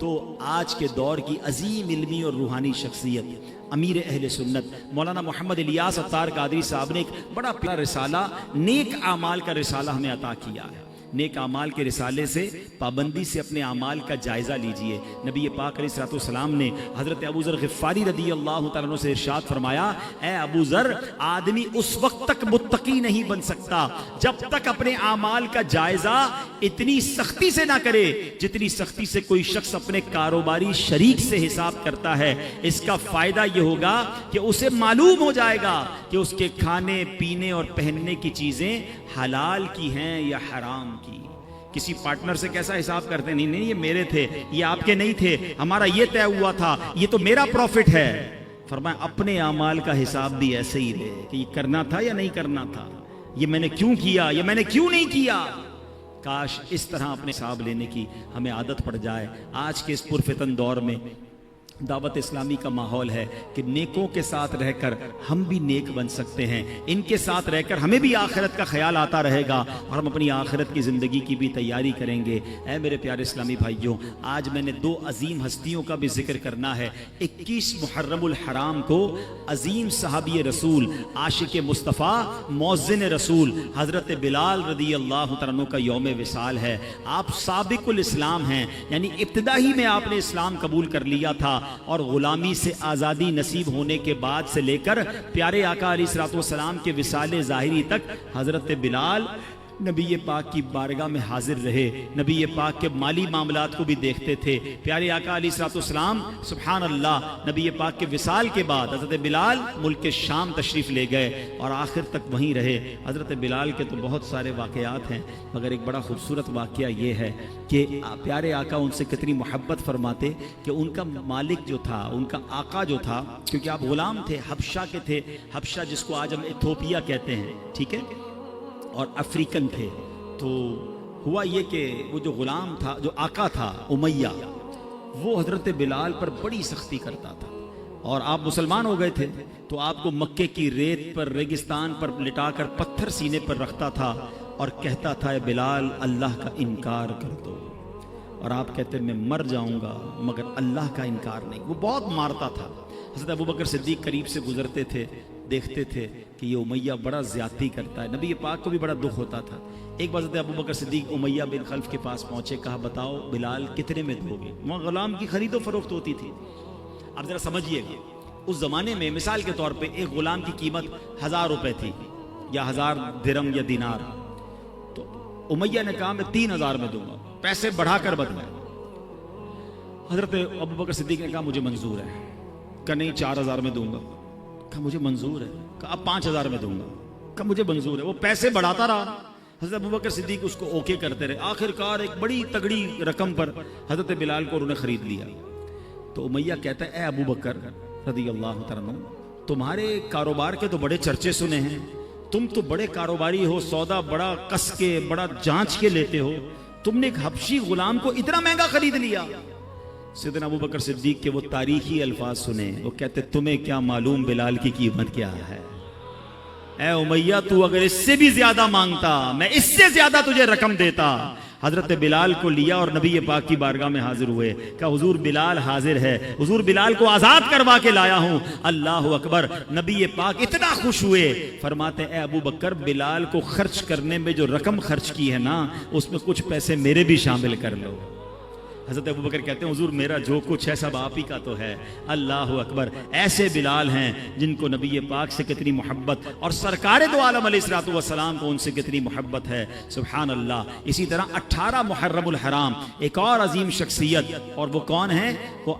تو آج کے دور کی عظیم علمی اور روحانی شخصیت امیر اہل سنت مولانا محمد الیاس عطار قادری صاحب نے ایک بڑا پیارا رسالہ نیک اعمال کا رسالہ ہمیں عطا کیا ہے. نیک اعمال کے رسالے سے پابندی سے اپنے اعمال کا جائزہ لیجئے. نبی پاک علیہ الصلوۃ والسلام نے حضرت ابو ذر غفاری رضی اللہ تعالیٰ عنہ سے ارشاد فرمایا, اے ابو ذر, آدمی اس وقت تک متقی نہیں بن سکتا جب تک اپنے اعمال کا جائزہ اتنی سختی سے نہ کرے جتنی سختی سے کوئی شخص اپنے کاروباری شریک سے حساب کرتا ہے. اس کا فائدہ یہ ہوگا کہ اسے معلوم ہو جائے گا کہ اس کے کھانے پینے اور پہننے کی چیزیں حلال کی ہیں یا حرام کی. کسی پارٹنر سے کیسا حساب کرتے, نہیں یہ میرے تھے, یہ آپ کے نہیں تھے, ہمارا یہ طے ہوا تھا, یہ تو میرا پروفٹ ہے. فرمایا اپنے اعمال کا حساب بھی ایسے ہی لے کہ یہ کرنا تھا یا نہیں کرنا تھا, یہ میں نے کیوں کیا, یہ میں نے کیوں نہیں کیا. کاش اس طرح اپنے حساب لینے کی ہمیں عادت پڑ جائے. آج کے اس پرفتن دور میں دعوت اسلامی کا ماحول ہے کہ نیکوں کے ساتھ رہ کر ہم بھی نیک بن سکتے ہیں, ان کے ساتھ رہ کر ہمیں بھی آخرت کا خیال آتا رہے گا اور ہم اپنی آخرت کی زندگی کی بھی تیاری کریں گے. اے میرے پیارے اسلامی بھائیوں, آج میں نے 2 عظیم ہستیوں کا بھی ذکر کرنا ہے. 21 محرم الحرام کو عظیم صحابی رسول, عاشق مصطفیٰ, مؤذن رسول حضرت بلال رضی اللہ تعالیٰ عنہ کا یوم وصال ہے. آپ سابق الاسلام ہیں, یعنی ابتدائی میں آپ نے اسلام قبول کر لیا تھا اور غلامی سے آزادی نصیب ہونے کے بعد سے لے کر پیارے آقا علیہ الصلوۃ والسلام کے وصال ظاہری تک حضرت بلال نبی پاک کی بارگاہ میں حاضر رہے، نبی پاک کے مالی معاملات کو بھی دیکھتے تھے۔ پیارے آقا علیہ الصلوۃ والسلام سبحان اللہ نبی پاک کے وصال کے بعد حضرت بلال ملک شام تشریف لے گئے اور آخر تک وہیں رہے۔ حضرت بلال کے تو بہت سارے واقعات ہیں، مگر ایک بڑا خوبصورت واقعہ یہ ہے کہ پیارے آقا ان سے کتنی محبت فرماتے کہ ان کا مالک جو تھا، ان کا آقا جو تھا، کیونکہ آپ غلام تھے، حبشہ کے تھے، حبشہ جس کو آج ہم ایتھوپیا کہتے ہیں، ٹھیک ہے، اور افریقن تھے۔ تو ہوا یہ کہ وہ جو غلام تھا، جو آقا تھا امیہ، وہ حضرت بلال پر بڑی سختی کرتا تھا، اور آپ مسلمان ہو گئے تھے تو آپ کو مکے کی ریت پر، ریگستان پر لٹا کر پتھر سینے پر رکھتا تھا اور کہتا تھا اے بلال اللہ کا انکار کر دو، اور آپ کہتے میں مر جاؤں گا مگر اللہ کا انکار نہیں۔ وہ بہت مارتا تھا۔ حضرت ابوبکر صدیق قریب سے گزرتے تھے، دیکھتے تھے کہ یہ امیہ بڑا زیادتی کرتا ہے، نبی پاک کو بھی بڑا دکھ ہوتا تھا۔ ایک بار حضرت ابوبکر صدیق امیہ بن خلف کے پاس پہنچے، کہا بتاؤ بلال کتنے میں دو گے؟ وہاں غلام کی خرید و فروخت ہوتی تھی۔ اب ذرا سمجھیے گا، اس زمانے میں مثال کے طور پہ ایک غلام کی قیمت 1000 روپے تھی، یا 1000 درم یا دینار، تو امیہ نے کہا میں 3000 میں دوں گا، پیسے بڑھا کر بدلائے۔ حضرت ابوبکر صدیق نے کہا مجھے منظور ہے، کہا نہیں 4000 میں دوں گا، کہا مجھے منظور ہے، کہا اب 5000 میں دوں گا، کہا مجھے منظور ہے۔ وہ پیسے بڑھاتا رہا، حضرت ابوبکر صدیق اس کو اوکے کرتے رہے، آخر کار ایک بڑی تگڑی رقم پر حضرت بلال کو انہوں نے خرید لیا۔ تو امیہ کہتا ہے اے ابوبکر رضی اللہ تعالیٰ عنہ، تمہارے کاروبار کے تو بڑے چرچے سنے ہیں، تم تو بڑے کاروباری ہو، سودا بڑا کس کے، بڑا جانچ کے لیتے ہو، تم نے ایک حبشی غلام کو اتنا مہنگا خرید لیا۔ سیدنا ابوبکر صدیق کے وہ تاریخی الفاظ سنے، وہ کہتے تمہیں کیا معلوم بلال کی قیمت کیا ہے؟ اے امیہ تو اگر اس سے بھی زیادہ مانگتا میں اس سے زیادہ تجھے رقم دیتا۔ حضرت بلال کو لیا اور نبی پاک کی بارگاہ میں حاضر ہوئے، کہا حضور بلال حاضر ہے، حضور بلال کو آزاد کروا کے لایا ہوں۔ اللہ اکبر، نبی پاک اتنا خوش ہوئے، فرماتے اے ابو بکر بلال کو خرچ کرنے میں جو رقم خرچ کی ہے نا، اس میں کچھ پیسے میرے بھی شامل کر لو۔ حضرت ابوبکر کہتے ہیں حضور میرا جو کچھ ہے سب آپ ہی کا تو ہے۔ اللہ اکبر، ایسے بلال ہیں جن کو نبی پاک سے کتنی محبت، اور سرکار دو عالم علیہ الصلوۃ والسلام کو ان سے کتنی محبت ہے، سبحان اللہ۔ اسی طرح 18 محرم الحرام ایک اور عظیم شخصیت، اور وہ کون ہے؟ وہ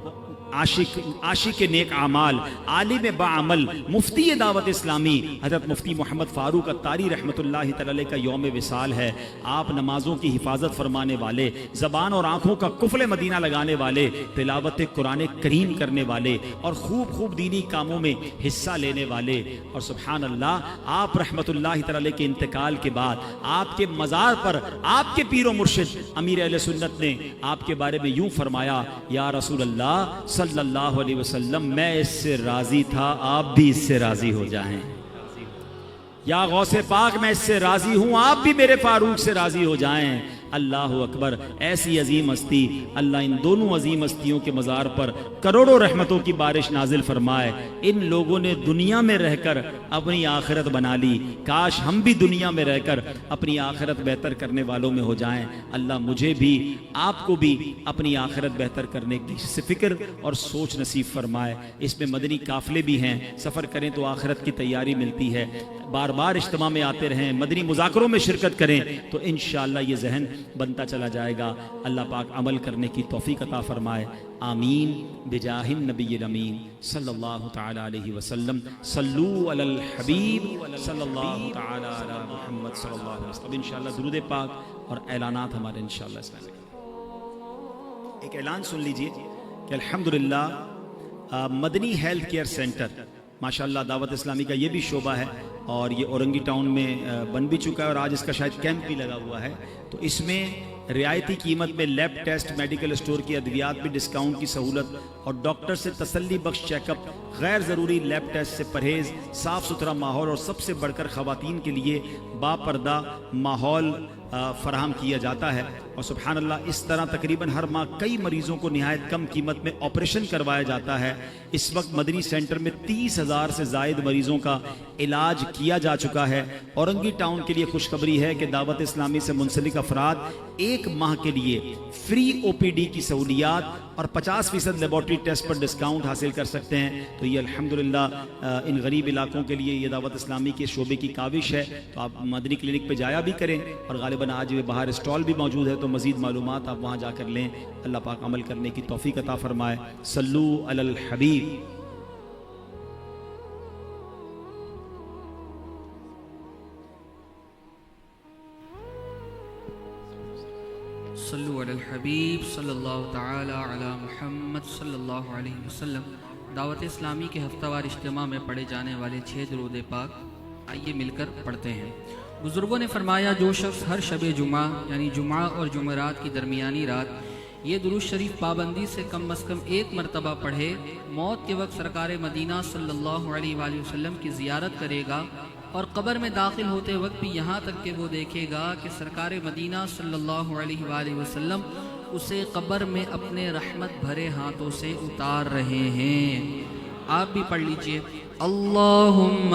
عاشق نیک اعمال، عالم باعمل، مفتی دعوت اسلامی حضرت مفتی محمد فاروق اتاری رحمۃ اللہ تعالی کا یوم وصال ہے۔ آپ نمازوں کی حفاظت فرمانے والے، زبان اور آنکھوں کا قفل مدینہ لگانے والے، تلاوت قرآن کریم کرنے والے، اور خوب دینی کاموں میں حصہ لینے والے، اور سبحان اللہ آپ رحمۃ اللہ تعالی کے انتقال کے بعد آپ کے مزار پر آپ کے پیر و مرشد امیر اہل سنت نے آپ کے بارے میں یوں فرمایا، یا رسول اللہ صلی اللہ علیہ وسلم میں اس سے راضی تھا، آپ بھی اس سے راضی ہو جائیں۔ یا غوث پاک میں اس سے راضی ہوں، آپ بھی میرے فاروق سے راضی ہو جائیں۔ اللہ اکبر، ایسی عظیم ہستی، اللہ ان دونوں عظیم ہستیوں کے مزار پر کروڑوں رحمتوں کی بارش نازل فرمائے۔ ان لوگوں نے دنیا میں رہ کر اپنی آخرت بنا لی، کاش ہم بھی دنیا میں رہ کر اپنی آخرت بہتر کرنے والوں میں ہو جائیں۔ اللہ مجھے بھی آپ کو بھی اپنی آخرت بہتر کرنے کی فکر اور سوچ نصیب فرمائے۔ اس میں مدنی قافلے بھی ہیں، سفر کریں تو آخرت کی تیاری ملتی ہے۔ بار بار اجتماع میں آتے رہیں، مدنی مذاکروں میں شرکت کریں تو انشاءاللہ یہ ذہن بنتا چلا جائے گا۔ اللہ پاک عمل کرنے کی توفیق عطا فرمائے، آمین بجاہ النبی الامین صلی اللہ تعالی علیہ وسلم۔ صلو علی الحبیب صلی اللہ تعالی علی محمد صلی اللہ علیہ وسلم۔ اب انشاءاللہ درود پاک اور اعلانات ہمارے انشاءاللہ اس میں۔ ایک اعلان سن لیجئے کہ الحمدللہ مدنی ہیلتھ کیئر سینٹر ماشاءاللہ دعوت اسلامی کا یہ بھی شعبہ ہے، اور یہ اورنگی ٹاؤن میں بن بھی چکا ہے، اور آج اس کا شاید کیمپ بھی لگا ہوا ہے۔ تو اس میں رعایتی قیمت میں لیب ٹیسٹ، میڈیکل اسٹور کی ادویات بھی ڈسکاؤنٹ کی سہولت، اور ڈاکٹر سے تسلی بخش چیک اپ، غیر ضروری لیب ٹیسٹ سے پرہیز، صاف ستھرا ماحول، اور سب سے بڑھ کر خواتین کے لیے باپردہ ماحول فراہم کیا جاتا ہے۔ اور سبحان اللہ اس طرح تقریباً ہر ماہ کئی مریضوں کو نہایت کم قیمت میں آپریشن کروایا جاتا ہے۔ اس وقت مدنی سینٹر میں 30,000 سے زائد مریضوں کا علاج کیا جا چکا ہے۔ اورنگی ٹاؤن کے لیے خوشخبری ہے کہ دعوت اسلامی سے منسلک افراد ایک ماہ کے لیے فری او پی ڈی کی سہولیات اور 50% لیبارٹری ٹیسٹ پر ڈسکاؤنٹ حاصل کر سکتے ہیں. تو یہ الحمدللہ ان غریب علاقوں کے لیے یہ دعوت اسلامی کے شعبے کی کاوش ہے. تو آپ مدنی کلینک پہ جایا بھی کریں, اور غالباً آج باہر اسٹال بھی موجود ہے, تو مزید معلومات آپ وہاں جا کر لیں. اللہ پاک عمل کرنے کی توفیق عطا فرمائے. صلو علی الحبیب. صلو علی الحبیب صلی اللہ تعالی علی محمد صلی اللہ علیہ وسلم. دعوت اسلامی کے ہفتہ وار اجتماع میں پڑھے جانے والے 6 درود پاک آئیے مل کر پڑھتے ہیں. بزرگوں نے فرمایا جو شخص ہر شب جمعہ یعنی جمعہ اور جمعرات کی درمیانی رات یہ درود شریف پابندی سے کم از کم 1 مرتبہ پڑھے, موت کے وقت سرکار مدینہ صلی اللہ علیہ وآلہ وسلم کی زیارت کرے گا, اور قبر میں داخل ہوتے وقت بھی یہاں تک کہ وہ دیکھے گا کہ سرکار مدینہ صلی اللہ علیہ وآلہ وسلم اسے قبر میں اپنے رحمت بھرے ہاتھوں سے اتار رہے ہیں. آپ بھی پڑھ لیجئے. اللہم